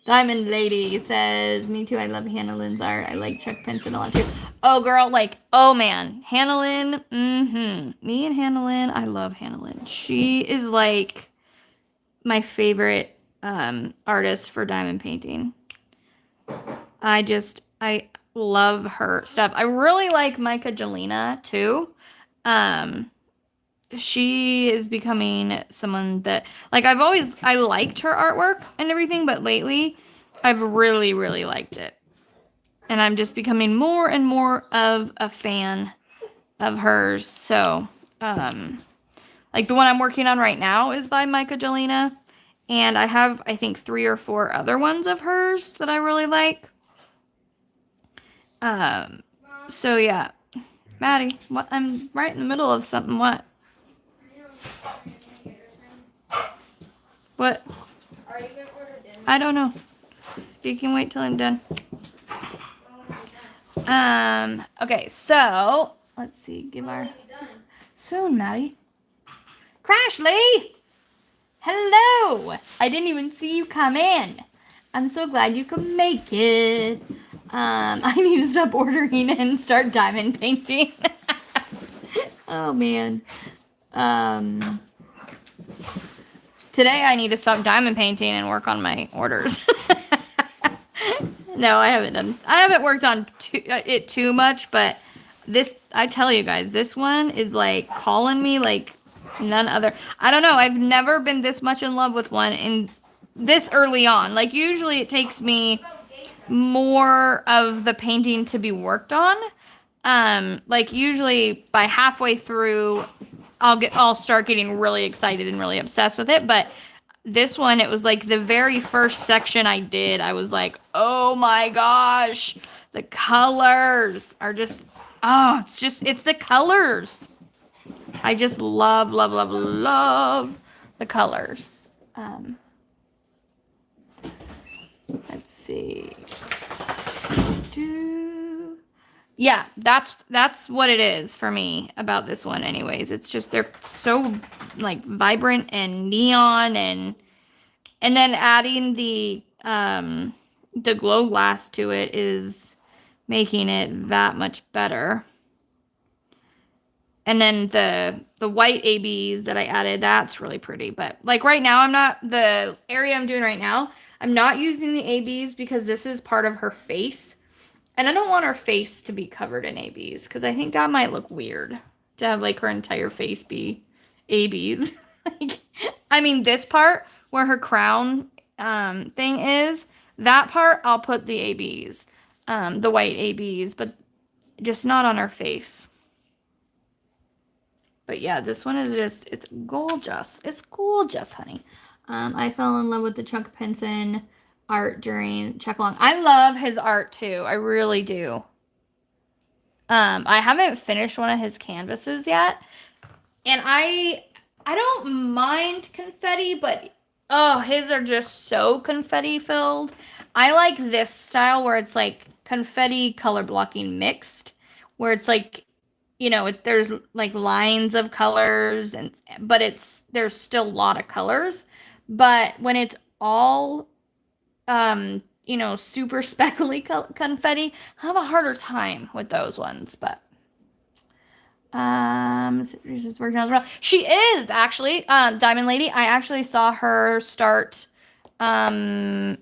Diamond Lady says, "Me too. I love Hannah Lynn's art. I like Chuck Pinson a lot too." Oh, girl, like, oh man, Hannah Lynn. Me and Hannah Lynn. I love Hannah Lynn. She is like my favorite artist for diamond painting. I love her stuff. I really like Micah Jelena too. she is becoming someone that, like, I liked her artwork and everything, but lately I've really, really liked it. And I'm just becoming more and more of a fan of hers. So, like the one I'm working on right now is by Micah Jelena. And I have, I think, 3 or 4 other ones of hers that I really like. So yeah. Maddie, what? I'm right in the middle of something. What? What? Are you gonna order dinner? I don't know. You can wait till I'm done. Okay, so let's see. Give our soon, Maddie. Crashly! Hello! I didn't even see you come in. I'm so glad you could make it. I need to stop ordering and start diamond painting. Oh man. Today I need to stop diamond painting and work on my orders. No, I haven't worked on it too much, but this, I tell you guys, this one is like calling me like none other. I don't know. I've never been this much in love with one in this early on. Like usually it takes me more of the painting to be worked on. Like usually by halfway through, I'll start getting really excited and really obsessed with it. But this one, it was like the very first section I did, I was like, oh my gosh, the colors are just, oh, it's the colors. I just love, love, love, love the colors. Let's see. Yeah, that's what it is for me about this one anyways. It's just they're so like vibrant and neon and then adding the glow glass to it is making it that much better. And then the white ABs that I added, that's really pretty. But like right now, the area I'm doing right now, I'm not using the ABs because this is part of her face. And I don't want her face to be covered in ABs because I think that might look weird to have like her entire face be ABs. Like, I mean, this part where her crown thing is, that part I'll put the ABs, the white ABs, but just not on her face. But yeah, this one is just, it's gorgeous. It's gorgeous, honey. I fell in love with the Chuck Pinson art during check along. I love his art too. I really do. I haven't finished one of his canvases yet. And I don't mind confetti, but oh, his are just so confetti filled. I like this style where it's like confetti color blocking mixed, where it's like, you know, there's like lines of colors but there's still a lot of colors. But when it's all you know, super speckly confetti, I have a harder time with those ones, but she's working on as well. She is actually Diamond Lady. I actually saw her start when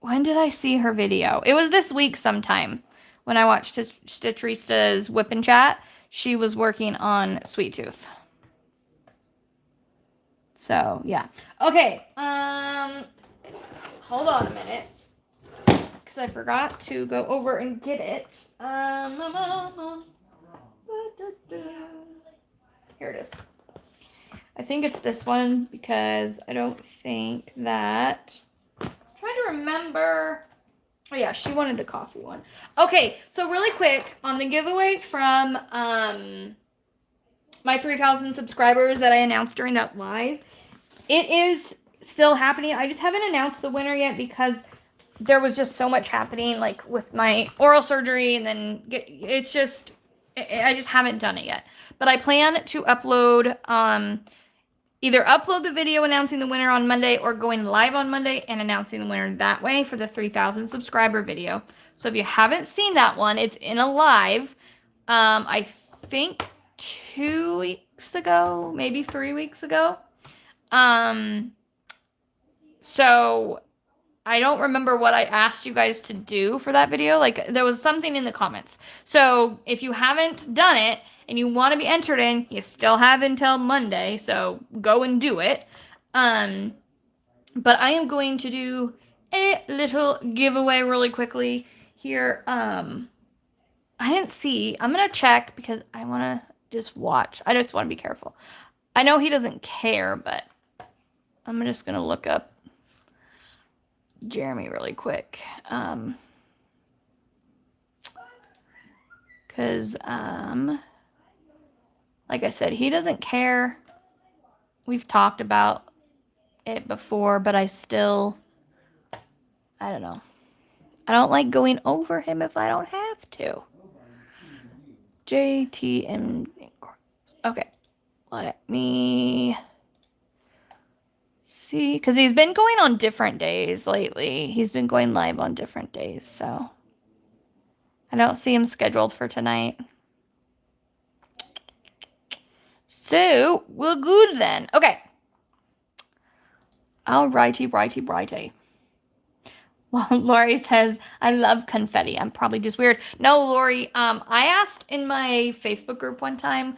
did I see her video? It was this week sometime when I watched Stitchrista's Whip and Chat. She was working on Sweet Tooth. So, yeah. Okay, hold on a minute. Because I forgot to go over and get it. Here it is. I think it's this one because I don't think that... I'm trying to remember... Oh yeah, she wanted the coffee one. Okay, so really quick, on the giveaway from my 3,000 subscribers that I announced during that live, it is still happening. I just haven't announced the winner yet because there was just so much happening, like with my oral surgery, and then it's just, I just haven't done it yet. But I plan to upload, either upload the video announcing the winner on Monday or going live on Monday and announcing the winner that way for the 3,000 subscriber video. So if you haven't seen that one, it's in a live, I think 2 weeks ago, maybe 3 weeks ago. So I don't remember what I asked you guys to do for that video. Like, there was something in the comments. So if you haven't done it and you want to be entered in, you still have until Monday, so go and do it. But I am going to do a little giveaway really quickly here. I didn't see. I'm going to check because I want to just watch. I just want to be careful. I know he doesn't care, but I'm just going to look up Jeremy really quick. Because, like I said, he doesn't care. We've talked about it before, but I don't know. I don't like going over him if I don't have to. JTM. Okay. Let me see. Because he's been going on different days lately. He's been going live on different days, so I don't see him scheduled for tonight. So, we're good then. Okay. Alrighty. Well, Lori says, I love confetti. I'm probably just weird. No, Lori, I asked in my Facebook group one time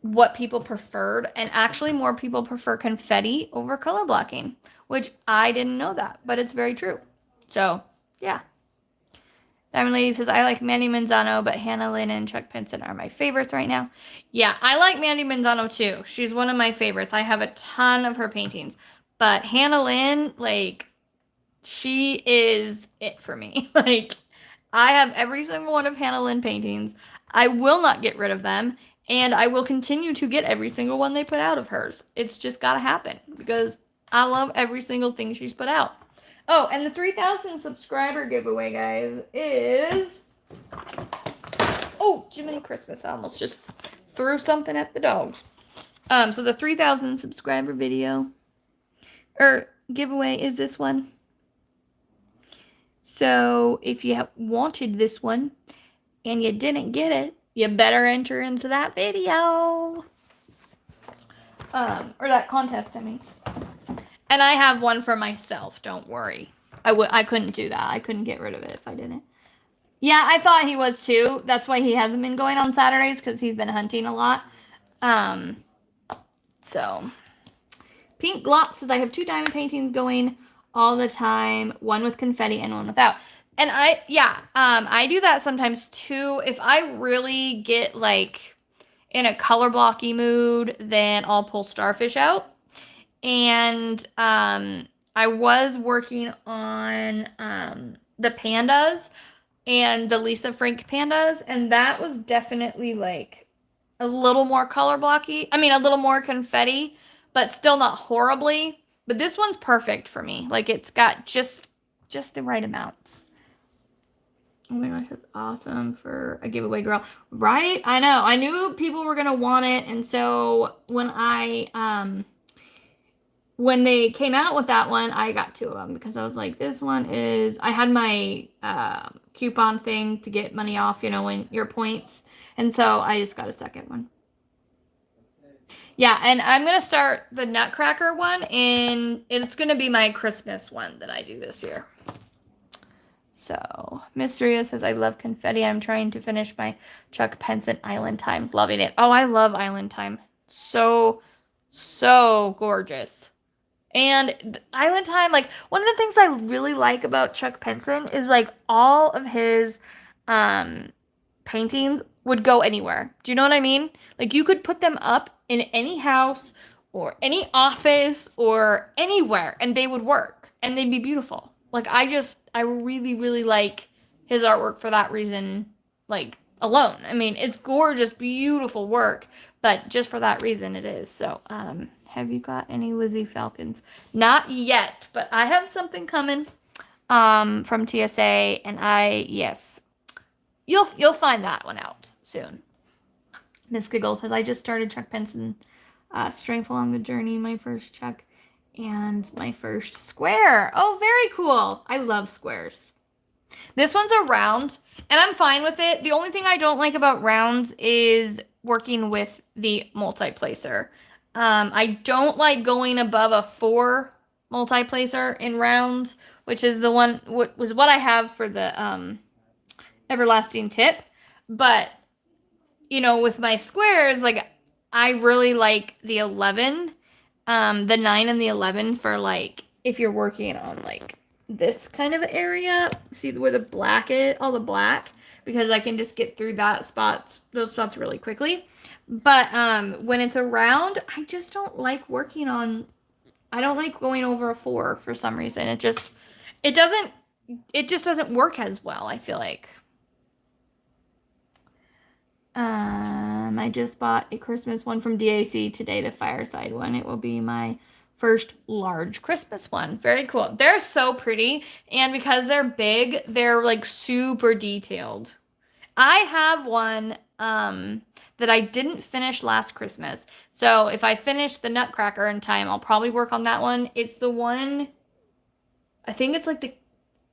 what people preferred, and actually more people prefer confetti over color blocking, which I didn't know that, but it's very true. So, yeah. Diamond Lady says, I like Mandy Manzano, but Hannah Lynn and Chuck Pinson are my favorites right now. Yeah, I like Mandy Manzano too. She's one of my favorites. I have a ton of her paintings. But Hannah Lynn, like, she is it for me. Like, I have every single one of Hannah Lynn paintings. I will not get rid of them. And I will continue to get every single one they put out of hers. It's just got to happen because I love every single thing she's put out. Oh, and the 3,000 subscriber giveaway, guys, is... Oh, Jiminy Christmas. I almost just threw something at the dogs. So the 3,000 subscriber video, or giveaway is this one. So if you wanted this one and you didn't get it, you better enter into that video. Or that contest, I mean. And I have one for myself, don't worry. I couldn't do that. I couldn't get rid of it if I didn't. Yeah, I thought he was too. That's why he hasn't been going on Saturdays, because he's been hunting a lot. So, Pink Glot says, I have 2 diamond paintings going all the time, one with confetti and one without. And I do that sometimes too. If I really get like in a color blocky mood, then I'll pull Starfish out. And I was working on the pandas and the Lisa Frank pandas, and that was definitely like a little more color blocky. I mean, a little more confetti, but still not horribly. But this one's perfect for me. Like, it's got just the right amounts. Oh my gosh, that's awesome for a giveaway, girl. Right? I know. I knew people were going to want it. And so when when they came out with that one, I got 2 of them because I was like, this one is, I had my coupon thing to get money off, you know, when your points. And so I just got a second one. Yeah, and I'm going to start the Nutcracker one, and it's going to be my Christmas one that I do this year. So, Mr.s says, I love confetti. I'm trying to finish my Chuck Pinson Island Time. Loving it. Oh, I love Island Time. So gorgeous. And Island Time, like, one of the things I really like about Chuck Pinson is, like, all of his paintings would go anywhere. Do you know what I mean? Like, you could put them up in any house or any office or anywhere, and they would work, and they'd be beautiful. Like, I really, really like his artwork for that reason, like, alone. I mean, it's gorgeous, beautiful work, but just for that reason it is. So, have you got any Lizzie Falcons? Not yet, but I have something coming from TSA, and yes, you'll find that one out soon. Miss Giggle says, I just started Chuck Pinson Strength Along the Journey, my first Chuck, and my first square. Oh, very cool. I love squares. This one's a round, and I'm fine with it. The only thing I don't like about rounds is working with the multi-placer. I don't like going above a 4 multi-placer in rounds, which is the one, what I have for the Everlasting Tip. But you know, with my squares, like I really like the 11, the 9 and the 11 for like if you're working on like this kind of area. See where the black is, all the black, because I can just get through those spots really quickly. But when it's a round, I just don't like working on. I don't like going over a 4 for some reason. It doesn't. It just doesn't work as well, I feel like. I just bought a Christmas one from DAC today, the fireside one. It will be my first large Christmas one. Very cool. They're so pretty, and because they're big, they're like super detailed. I have one that I didn't finish last Christmas. So if I finish the Nutcracker in time, I'll probably work on that one. It's the one, I think it's like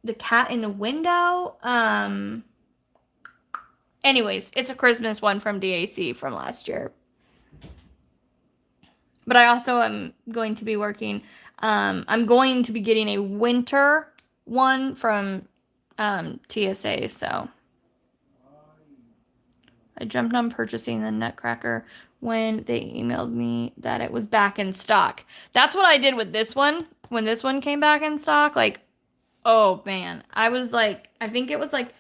the cat in the window. Anyways, it's a Christmas one from DAC from last year. But I also am going to be working, I'm going to be getting a winter one from TSA, so I jumped on purchasing the Nutcracker when they emailed me that it was back in stock. That's what I did with this one. When this one came back in stock, like, oh man, I was like, I think it was like,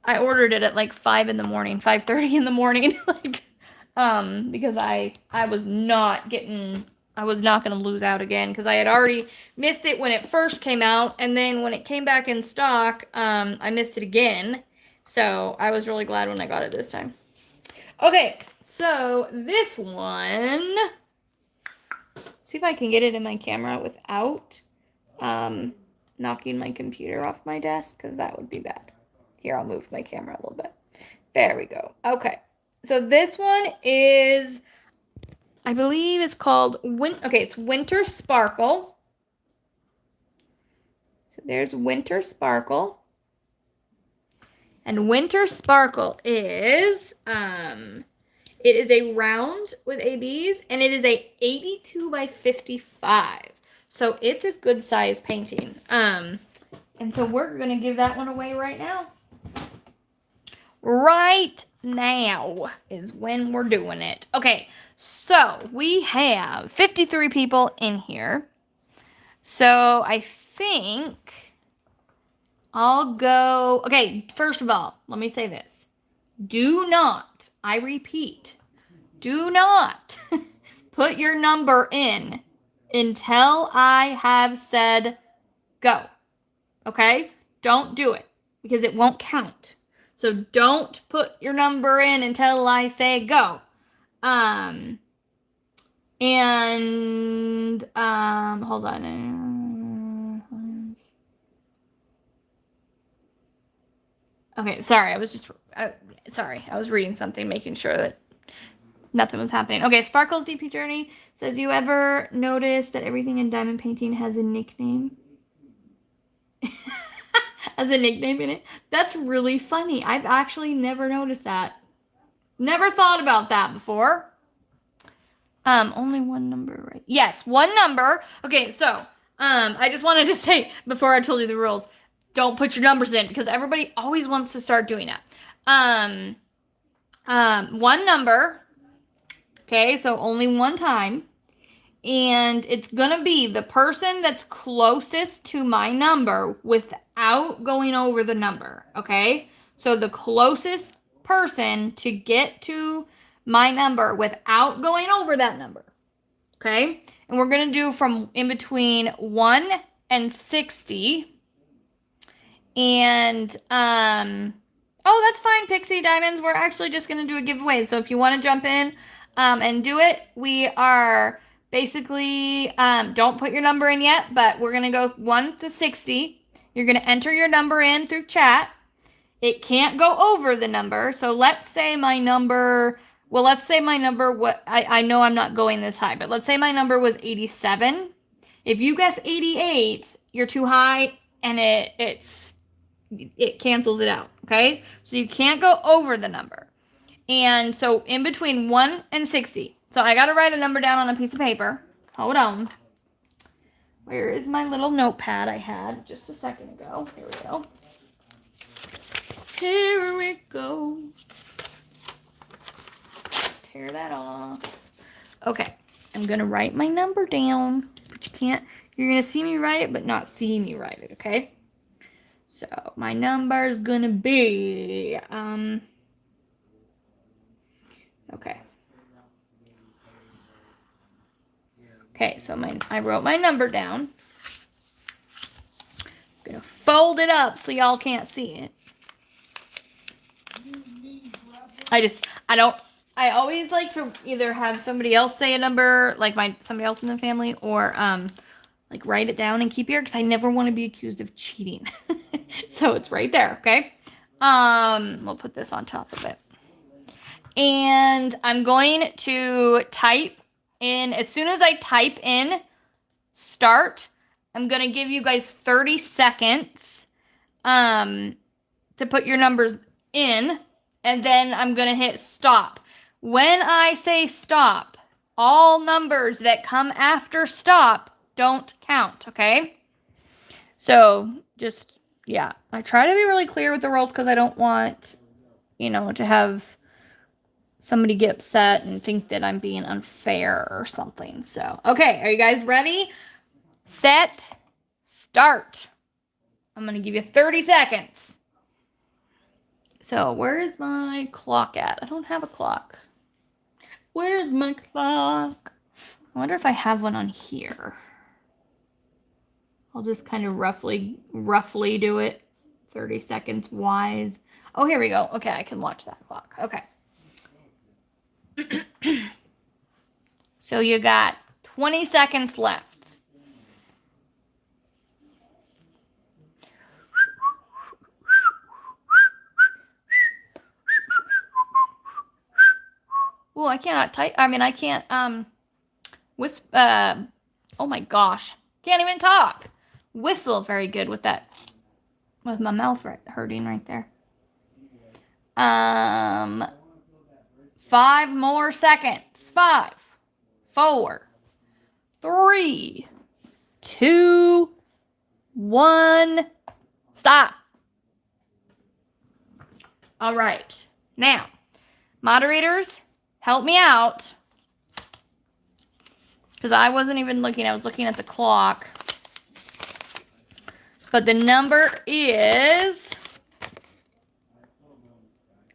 I ordered it at like 5 in the morning, 5:30 in the morning, like, because I was not going to lose out again, because I had already missed it when it first came out, and then when it came back in stock, I missed it again, so I was really glad when I got it this time. Okay, so this one, see if I can get it in my camera without, knocking my computer off my desk, because that would be bad. Here, I'll move my camera a little bit. There we go. Okay. So this one is, I believe it's called, it's Winter Sparkle. So there's Winter Sparkle. And Winter Sparkle is, it is a round with ABs, and it is a 82 by 55. So it's a good size painting. And so we're going to give that one away right now. Right now is when we're doing it. Okay, so we have 53 people in here. So I think I'll go. Okay, first of all, let me say this. Do not, I repeat, do not put your number in until I have said go. Okay? Don't do it because it won't count. So don't put your number in until I say go. Hold on. Okay, sorry. I was reading something, making sure that nothing was happening. Okay, Sparkle's DP Journey says, you ever notice that everything in diamond painting has a nickname? As a nickname in it? That's really funny. I've actually never noticed that. Never thought about that before. Only one number, right? Yes, one number. Okay, so, I just wanted to say, before I told you the rules, don't put your numbers in, because everybody always wants to start doing that. One number. Okay, so only one time. And it's going to be the person that's closest to my number without going over the number, okay? So the closest person to get to my number without going over that number, okay? And we're going to do from in between 1 and 60. And, oh, that's fine, Pixie Diamonds. We're actually just going to do a giveaway. So if you want to jump in and do it, we are... Basically, don't put your number in yet, but we're going to go 1 to 60. You're going to enter your number in through chat. It can't go over the number. So let's say my number, I know I'm not going this high, but let's say my number was 87. If you guess 88, you're too high, and it cancels it out, okay? So you can't go over the number. And so in between 1 and 60. So I got to write a number down on a piece of paper. Hold on. Where is my little notepad I had just a second ago? Here we go. Here we go. I'm going to write my number down, but you're going to see me write it, but not see me write it, okay? So my number is going to be, okay. Okay, so I wrote my number down. I'm going to fold it up so y'all can't see it. I always like to either have somebody else say a number, like somebody else in the family, or like write it down and keep here, because I never want to be accused of cheating. So it's right there, okay? We'll put this on top of it. And I'm going to type in, as soon as I type in start, I'm going to give you guys 30 seconds to put your numbers in, and then I'm going to hit stop. When I say stop, all numbers that come after stop don't count, okay? So just, yeah, I try to be really clear with the rules because I don't want, to have somebody get upset and think that I'm being unfair or something. So, okay, are you guys ready? Set, start. I'm going to give you 30 seconds. So, where is my clock at? I don't have a clock. Where's my clock? I wonder if I have one on here. I'll just kind of roughly do it. 30 seconds wise. Oh, here we go. Okay, I can watch that clock. Okay. So you got 20 seconds left. Oh, I cannot type. I mean, I can't, oh my gosh. Can't even talk. Whistle very good with that. With my mouth hurting right there. 5 more seconds. 5, 4, 3, 2, 1. Stop. All right. Now, moderators, help me out. Because I wasn't even looking. I was looking at the clock. But the number is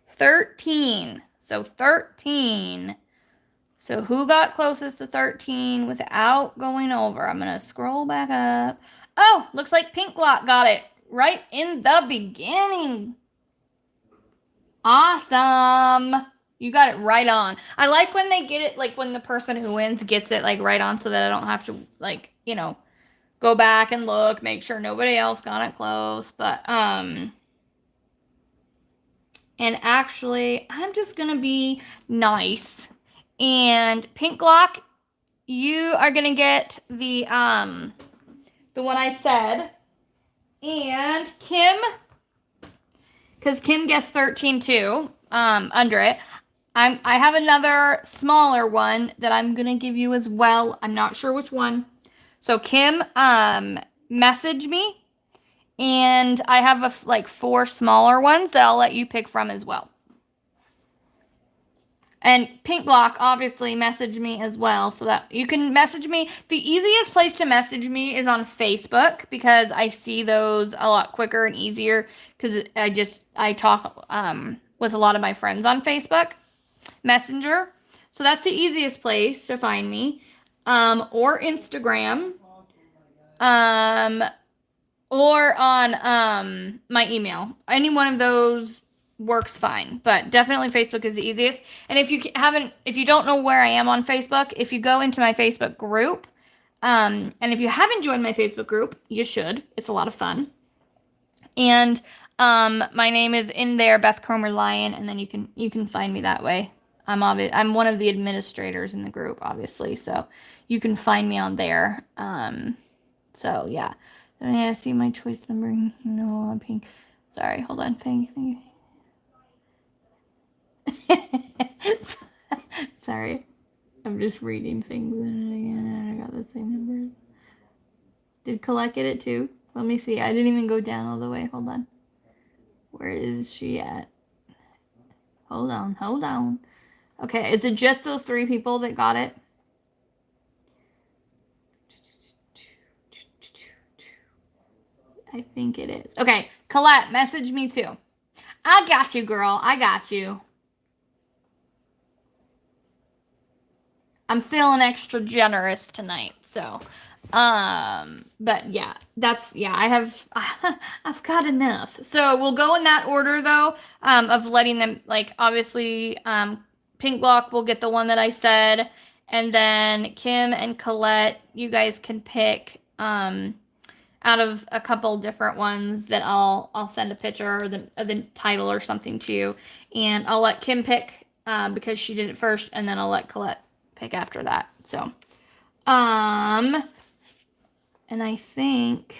13. So 13. So who got closest to 13 without going over? I'm going to scroll back up. Oh, looks like Pink Lock got it right in the beginning. Awesome. You got it right on. I like when they get it, like when the person who wins gets it like right on, so that I don't have to like, go back and look, make sure nobody else got it close. But, and actually, I'm just going to be nice. And Pink Lock, you are going to get the one I said. And Kim, because Kim guessed 13 too, under it. I have another smaller one that I'm going to give you as well. I'm not sure which one. So Kim, message me, and I have like 4 smaller ones that I'll let you pick from as well. And Pink Block, obviously, message me as well, so that you can message me. The easiest place to message me is on Facebook, because I see those a lot quicker and easier, because I talk with a lot of my friends on Facebook Messenger. So that's the easiest place to find me. Or Instagram. Or on my email. Any one of those works fine, but definitely Facebook is the easiest. And if you don't know where I am on Facebook, if you go into my Facebook group, and if you haven't joined my Facebook group, you should. It's a lot of fun. And my name is in there, Beth Cromer Lyon, and then you can find me that way. I'm one of the administrators in the group, obviously, so you can find me on there. So yeah. I see my choice number. No, I'm pink. Sorry, hold on. Thank you. Sorry. I'm just reading things. I got the same numbers. Did Colette get it too? Let me see. I didn't even go down all the way. Hold on. Where is she at? Hold on. Okay, is it just those 3 people that got it? I think it is. Okay, Colette, message me too. I got you, girl. I got you. I'm feeling extra generous tonight, so but yeah, I've got enough. So we'll go in that order though, of letting them, like, obviously Pink Block will get the one that I said, and then Kim and Colette, you guys can pick out of a couple different ones that I'll send a picture or the title or something to you, and I'll let Kim pick because she did it first, and then I'll let Colette pick after that. So, and I think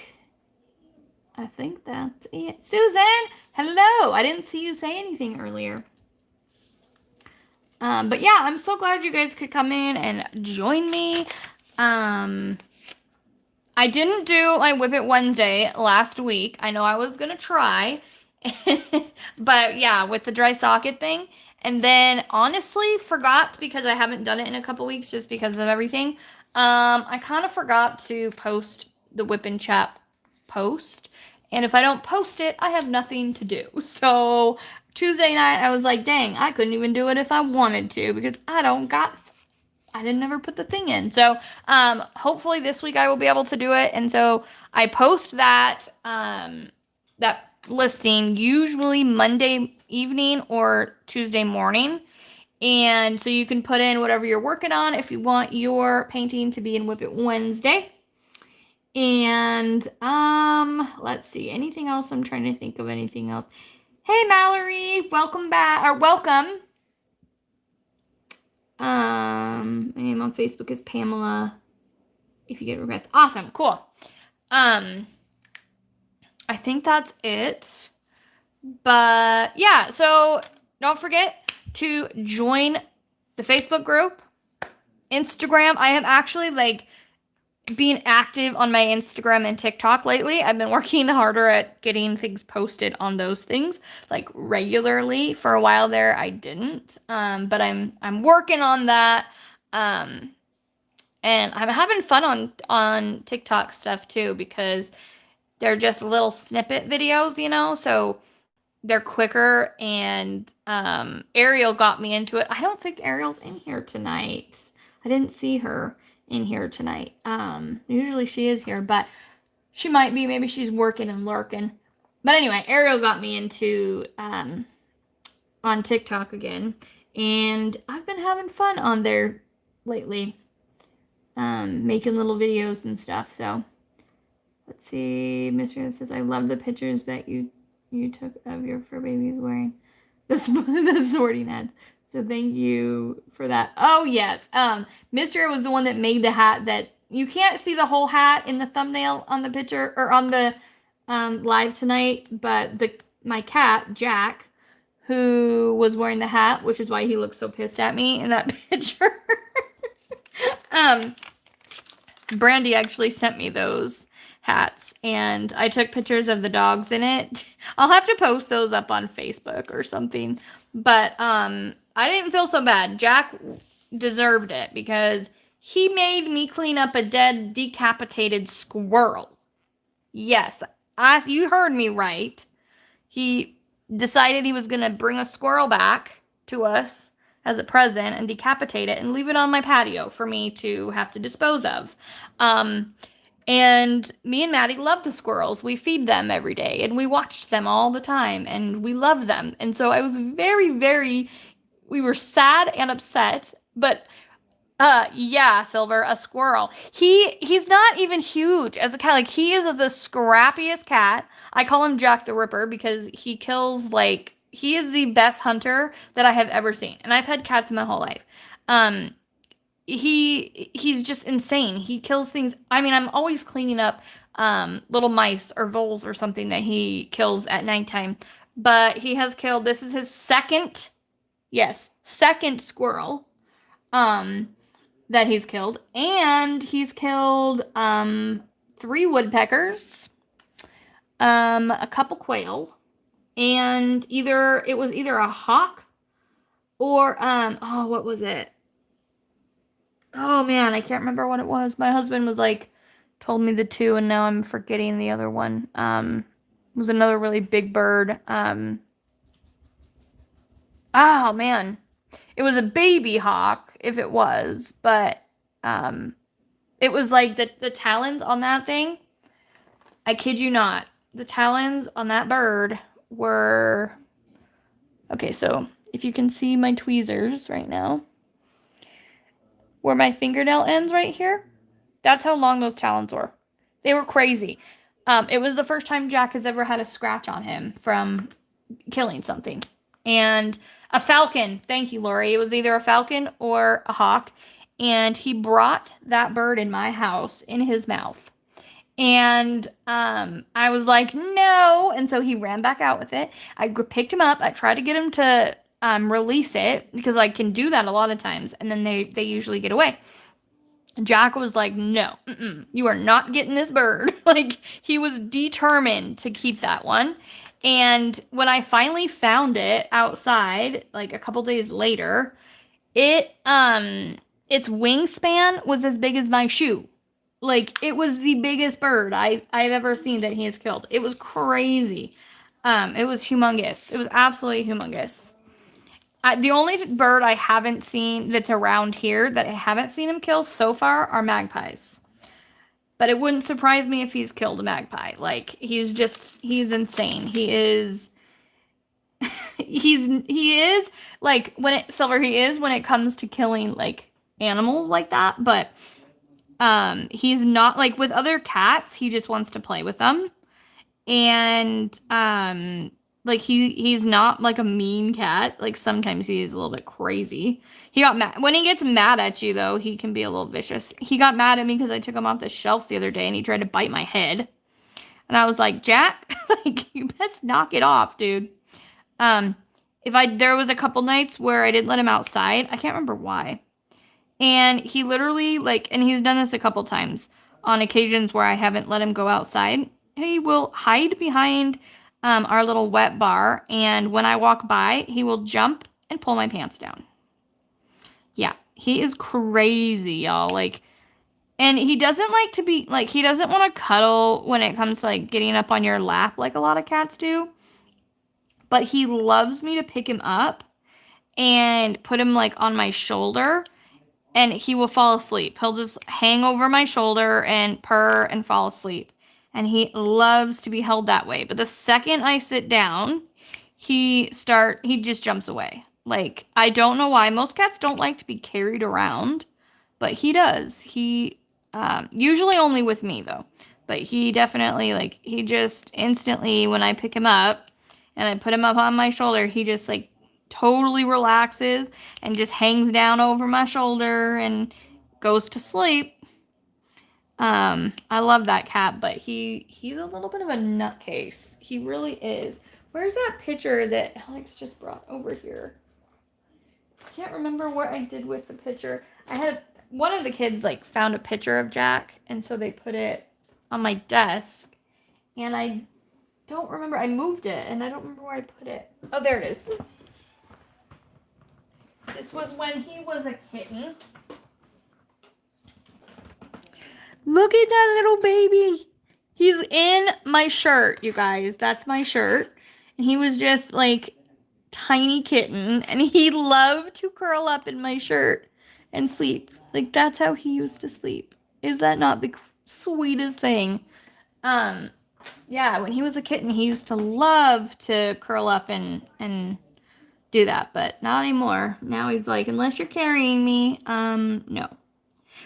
that's it. Susan, hello. I didn't see you say anything earlier. But yeah, I'm so glad you guys could come in and join me. I didn't do my Whip It Wednesday last week. I know I was gonna try, but yeah, with the dry socket thing. And then honestly forgot because I haven't done it in a couple weeks just because of everything. I kind of forgot to post the Whip and Chat post. And if I don't post it, I have nothing to do. So Tuesday night, I was like, dang, I couldn't even do it if I wanted to because I didn't ever put the thing in. So hopefully this week I will be able to do it. And so I post that that listing usually Monday evening or Tuesday morning. And so you can put in whatever you're working on if you want your painting to be in Whip It Wednesday. And let's see, anything else? I'm trying to think of anything else. Hey Mallory, welcome back, or welcome. My name on Facebook is Pamela. If you get regrets. Awesome, cool. I think that's it. But yeah, so don't forget to join the Facebook group. Instagram. I have actually being active on my Instagram and TikTok lately. I've been working harder at getting things posted on those things regularly. For a while there I didn't. But I'm working on that. And I'm having fun on TikTok stuff too because they're just little snippet videos, so they're quicker, and Ariel got me into it. I don't think Ariel's in here tonight. I didn't see her in here tonight. Usually she is here, but she might be. Maybe she's working and lurking. But anyway, Ariel got me into on TikTok again, and I've been having fun on there lately, making little videos and stuff. So let's see. Mr. says, I love the pictures that you took of your fur babies wearing the sorting hats. So thank you for that. Oh yes. Mr. was the one that made the hat that you can't see the whole hat in the thumbnail on the picture or on the live tonight, but my cat, Jack, who was wearing the hat, which is why he looked so pissed at me in that picture. Brandy actually sent me those hats, and I took pictures of the dogs in it. I'll have to post those up on Facebook or something. But I didn't feel so bad. Jack deserved it because he made me clean up a dead, decapitated squirrel. Yes, you heard me right. He decided he was going to bring a squirrel back to us as a present and decapitate it and leave it on my patio for me to have to dispose of. And me and Maddie love the squirrels. We feed them every day and we watch them all the time and we love them. And so I was we were sad and upset, but yeah, Silver, a squirrel. He's not even huge as a cat. He is the scrappiest cat. I call him Jack the Ripper because he kills he is the best hunter that I have ever seen. And I've had cats my whole life. He's just insane. He kills things. I mean, I'm always cleaning up little mice or voles or something that he kills at nighttime. But he has killed, this is his second squirrel that he's killed. And he's killed 3 woodpeckers, a couple quail, and it was either a hawk or what was it? Oh man, I can't remember what it was. My husband was like, told me the two, and now I'm forgetting the other one. It was another really big bird. Oh man, it was a baby hawk if it was, but it was like the talons on that thing. I kid you not, the talons on that bird were okay. So if you can see my tweezers right now, where my fingernail ends right here, that's how long those talons were. They were crazy. It was the first time Jack has ever had a scratch on him from killing something. And a falcon. Thank you, Lori. It was either a falcon or a hawk. And he brought that bird in my house in his mouth. And I was like, no. And so he ran back out with it. I picked him up. I tried to get him to release it because I can do that a lot of times. And then they usually get away. Jack was like, no, you are not getting this bird. Like, he was determined to keep that one. And when I finally found it outside, like a couple days later, its wingspan was as big as my shoe. Like, it was the biggest bird I've ever seen that he has killed. It was crazy. It was humongous. It was absolutely humongous. The only bird I haven't seen that's around here that I haven't seen him kill so far are magpies. But it wouldn't surprise me if he's killed a magpie. Like, he's insane. He is, he is, like, Silver, he is when it comes to killing, like, animals like that. But, he's not, like, with other cats, he just wants to play with them. And, like, he's not, like, a mean cat. Like, sometimes he is a little bit crazy. He got mad. When he gets mad at you, though, he can be a little vicious. He got mad at me because I took him off the shelf the other day, and he tried to bite my head. And I was like, Jack, like, you best knock it off, dude. There was a couple nights where I didn't let him outside. I can't remember why. And he literally, like, and he's done this a couple times on occasions where I haven't let him go outside. He will hide behind our little wet bar, and when I walk by, he will jump and pull my pants down. Yeah, he is crazy, y'all. Like, and he doesn't like to be, like, he doesn't want to cuddle when it comes to, like, getting up on your lap like a lot of cats do. But he loves me to pick him up and put him, like, on my shoulder, and he will fall asleep. He'll just hang over my shoulder and purr and fall asleep. And he loves to be held that way. But the second I sit down, he just jumps away. Like, I don't know why. Most cats don't like to be carried around, but he does. He, usually only with me, though. But he definitely, like, he just instantly, when I pick him up and I put him up on my shoulder, he just, like, totally relaxes and just hangs down over my shoulder and goes to sleep. I love that cat, but he's a little bit of a nutcase. He really is. Where's that picture that Alex just brought over here? I can't remember what I did with the picture. One of the kids, like, found a picture of Jack, and so they put it on my desk, and I don't remember. I moved it, and I don't remember where I put it. Oh, there it is. This was when he was a kitten. Look at that little baby. He's in my shirt, you guys. That's my shirt. And he was just, like, tiny kitten. And he loved to curl up in my shirt and sleep. Like, that's how he used to sleep. Is that not the sweetest thing? Yeah, when he was a kitten, he used to love to curl up and do that, but not anymore. Now he's like, unless you're carrying me, no.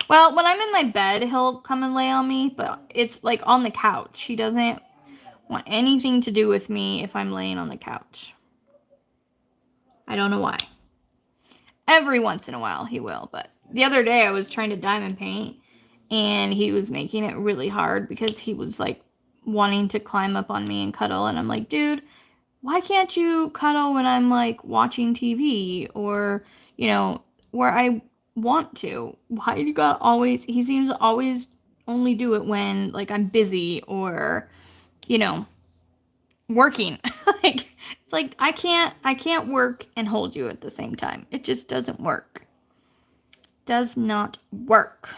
Well, when I'm in my bed, he'll come and lay on me, but it's like on the couch. He doesn't want anything to do with me if I'm laying on the couch. I don't know why. Every once in a while he will, but the other day I was trying to diamond paint, and he was making it really hard because he was, like, wanting to climb up on me and cuddle, and I'm like, dude, why can't you cuddle when I'm, like, watching TV or, you know, where I want to? Why do you gotta always, he seems to always only do it when, like, I'm busy or, you know, working. Like, it's like, I can't work and hold you at the same time. It just doesn't work. Does not work.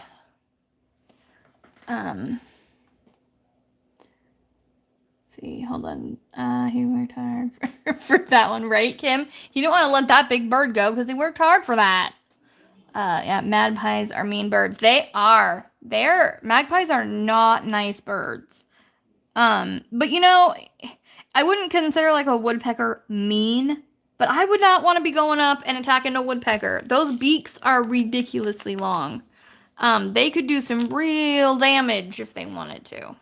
See, hold on. He worked hard for that one, right, Kim? He didn't want to let that big bird go because he worked hard for that. Yeah, magpies are mean birds. They are. Magpies are not nice birds. But you know, I wouldn't consider like a woodpecker mean, but I would not want to be going up and attacking a woodpecker. Those beaks are ridiculously long. They could do some real damage if they wanted to.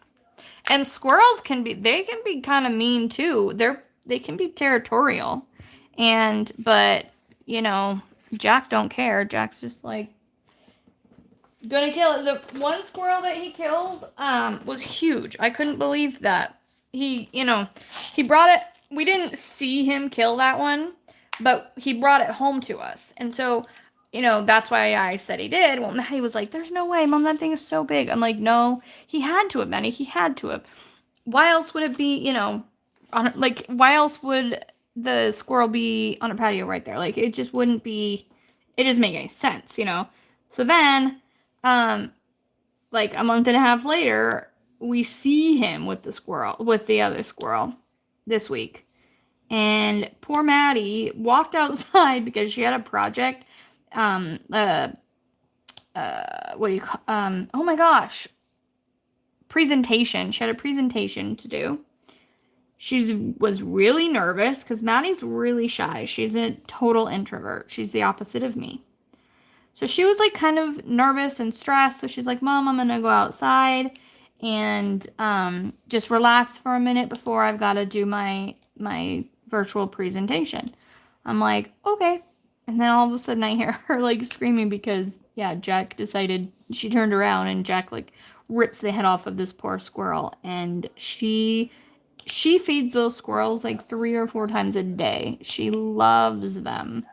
And squirrels can be kind of mean too. They can be territorial. But you know, Jack don't care. Jack's just like gonna kill it. The one squirrel that he killed was huge. I couldn't believe that. He brought it. We didn't see him kill that one, but he brought it home to us. And so, that's why I said he did. Well, Maddie was like, "There's no way, Mom, that thing is so big." I'm like, "No, he had to have, Maddie. He had to have. Why else would it be, why else would the squirrel be on a patio right there? Like, it just wouldn't be, it doesn't make any sense, So then, like a month and a half later, we see him with the other squirrel this week. And poor Maddie walked outside because she had a project. What do you call, oh my gosh, presentation. She had a presentation to do. She was really nervous because Maddie's really shy. She's a total introvert. She's the opposite of me. So she was like kind of nervous and stressed. So she's like, "Mom, I'm gonna go outside and just relax for a minute before I've got to do my virtual presentation." I'm like, "Okay." And then all of a sudden I hear her like screaming because Jack decided, she turned around and Jack like rips the head off of this poor squirrel, and she feeds those squirrels like 3 or 4 times a day. She loves them.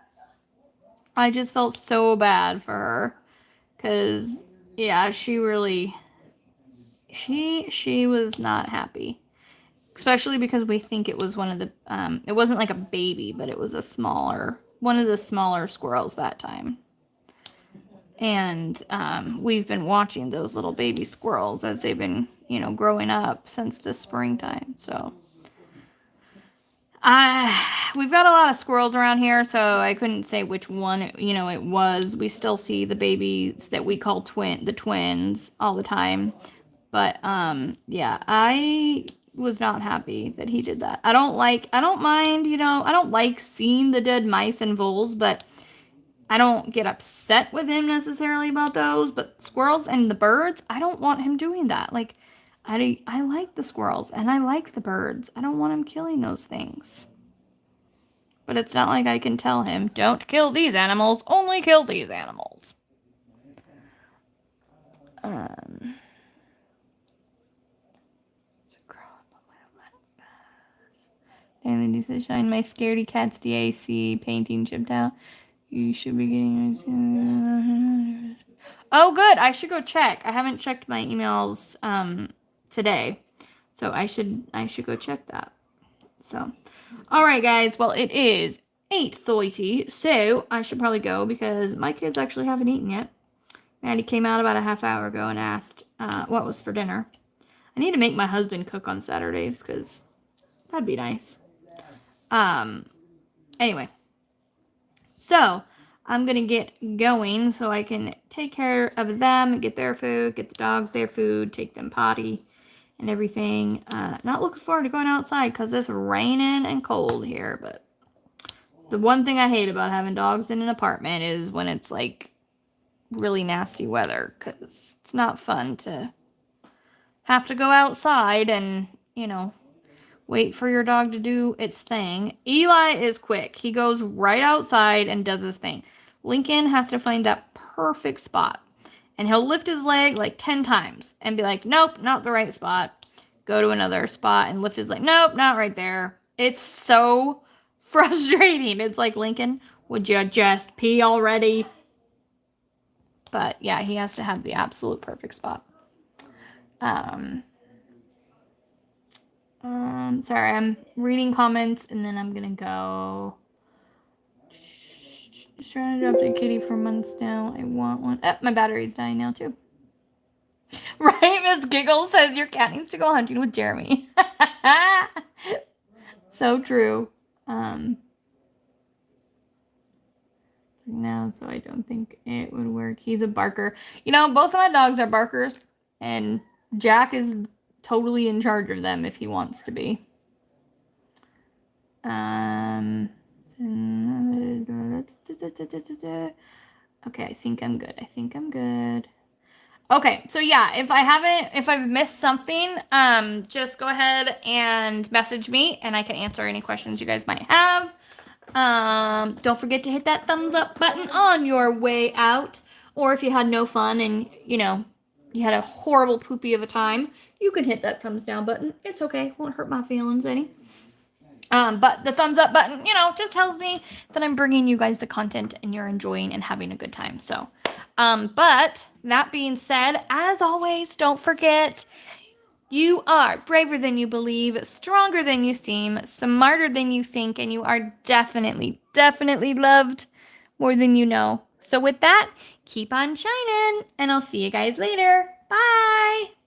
I just felt so bad for her because she really she was not happy, especially because we think it was one of the it wasn't like a baby, but it was one of the smaller squirrels that time. And we've been watching those little baby squirrels as they've been growing up since the springtime. So we've got a lot of squirrels around here, so I couldn't say which one it was. We still see the babies that we call the twins all the time. But I was not happy that he did that. I don't mind, I don't like seeing the dead mice and voles, but I don't get upset with him necessarily about those. But squirrels and the birds, I don't want him doing that. Like, I like the squirrels and I like the birds. I don't want him killing those things. But it's not like I can tell him, "Don't kill these animals, only kill these animals." And he says, "Shine my scaredy cat's DAC painting chipped out. You should be getting." Oh, good. I should go check. I haven't checked my emails today, so I should go check that. So, all right, guys. Well, it is 8:30, so I should probably go because my kids actually haven't eaten yet. Maddie came out about a half hour ago and asked what was for dinner. I need to make my husband cook on Saturdays because that'd be nice. Anyway, so I'm gonna get going so I can take care of them, get their food, get the dogs their food, take them potty and everything. Not looking forward to going outside because it's raining and cold here, but the one thing I hate about having dogs in an apartment is when it's like really nasty weather, because it's not fun to have to go outside and wait for your dog to do its thing. Eli is quick. He goes right outside and does his thing. Lincoln has to find that perfect spot. And he'll lift his leg like 10 times and be like, "Nope, not the right spot." Go to another spot and lift his leg. "Nope, not right there." It's so frustrating. It's like, "Lincoln, would you just pee already?" But yeah, he has to have the absolute perfect spot. Sorry, I'm reading comments and then I'm gonna go. Just trying to adopt a kitty for months now. I want one. Oh, my battery's dying now too. Right? Miss Giggle says your cat needs to go hunting with Jeremy. So true. No, so I don't think it would work. He's a barker. You know, both of my dogs are barkers, and Jack is totally in charge of them if he wants to be. Okay, I think I'm good. Okay, so yeah, if I've missed something, just go ahead and message me and I can answer any questions you guys might have. Don't forget to hit that thumbs up button on your way out. Or if you had no fun and, you know, you had a horrible poopy of a time, you can hit that thumbs down button. It's okay. Won't hurt my feelings any. But the thumbs up button, you know, just tells me that I'm bringing you guys the content and you're enjoying and having a good time. So, but that being said, as always, don't forget, you are braver than you believe, stronger than you seem, smarter than you think, and you are definitely, definitely loved more than you know. So with that, keep on shining, and I'll see you guys later. Bye!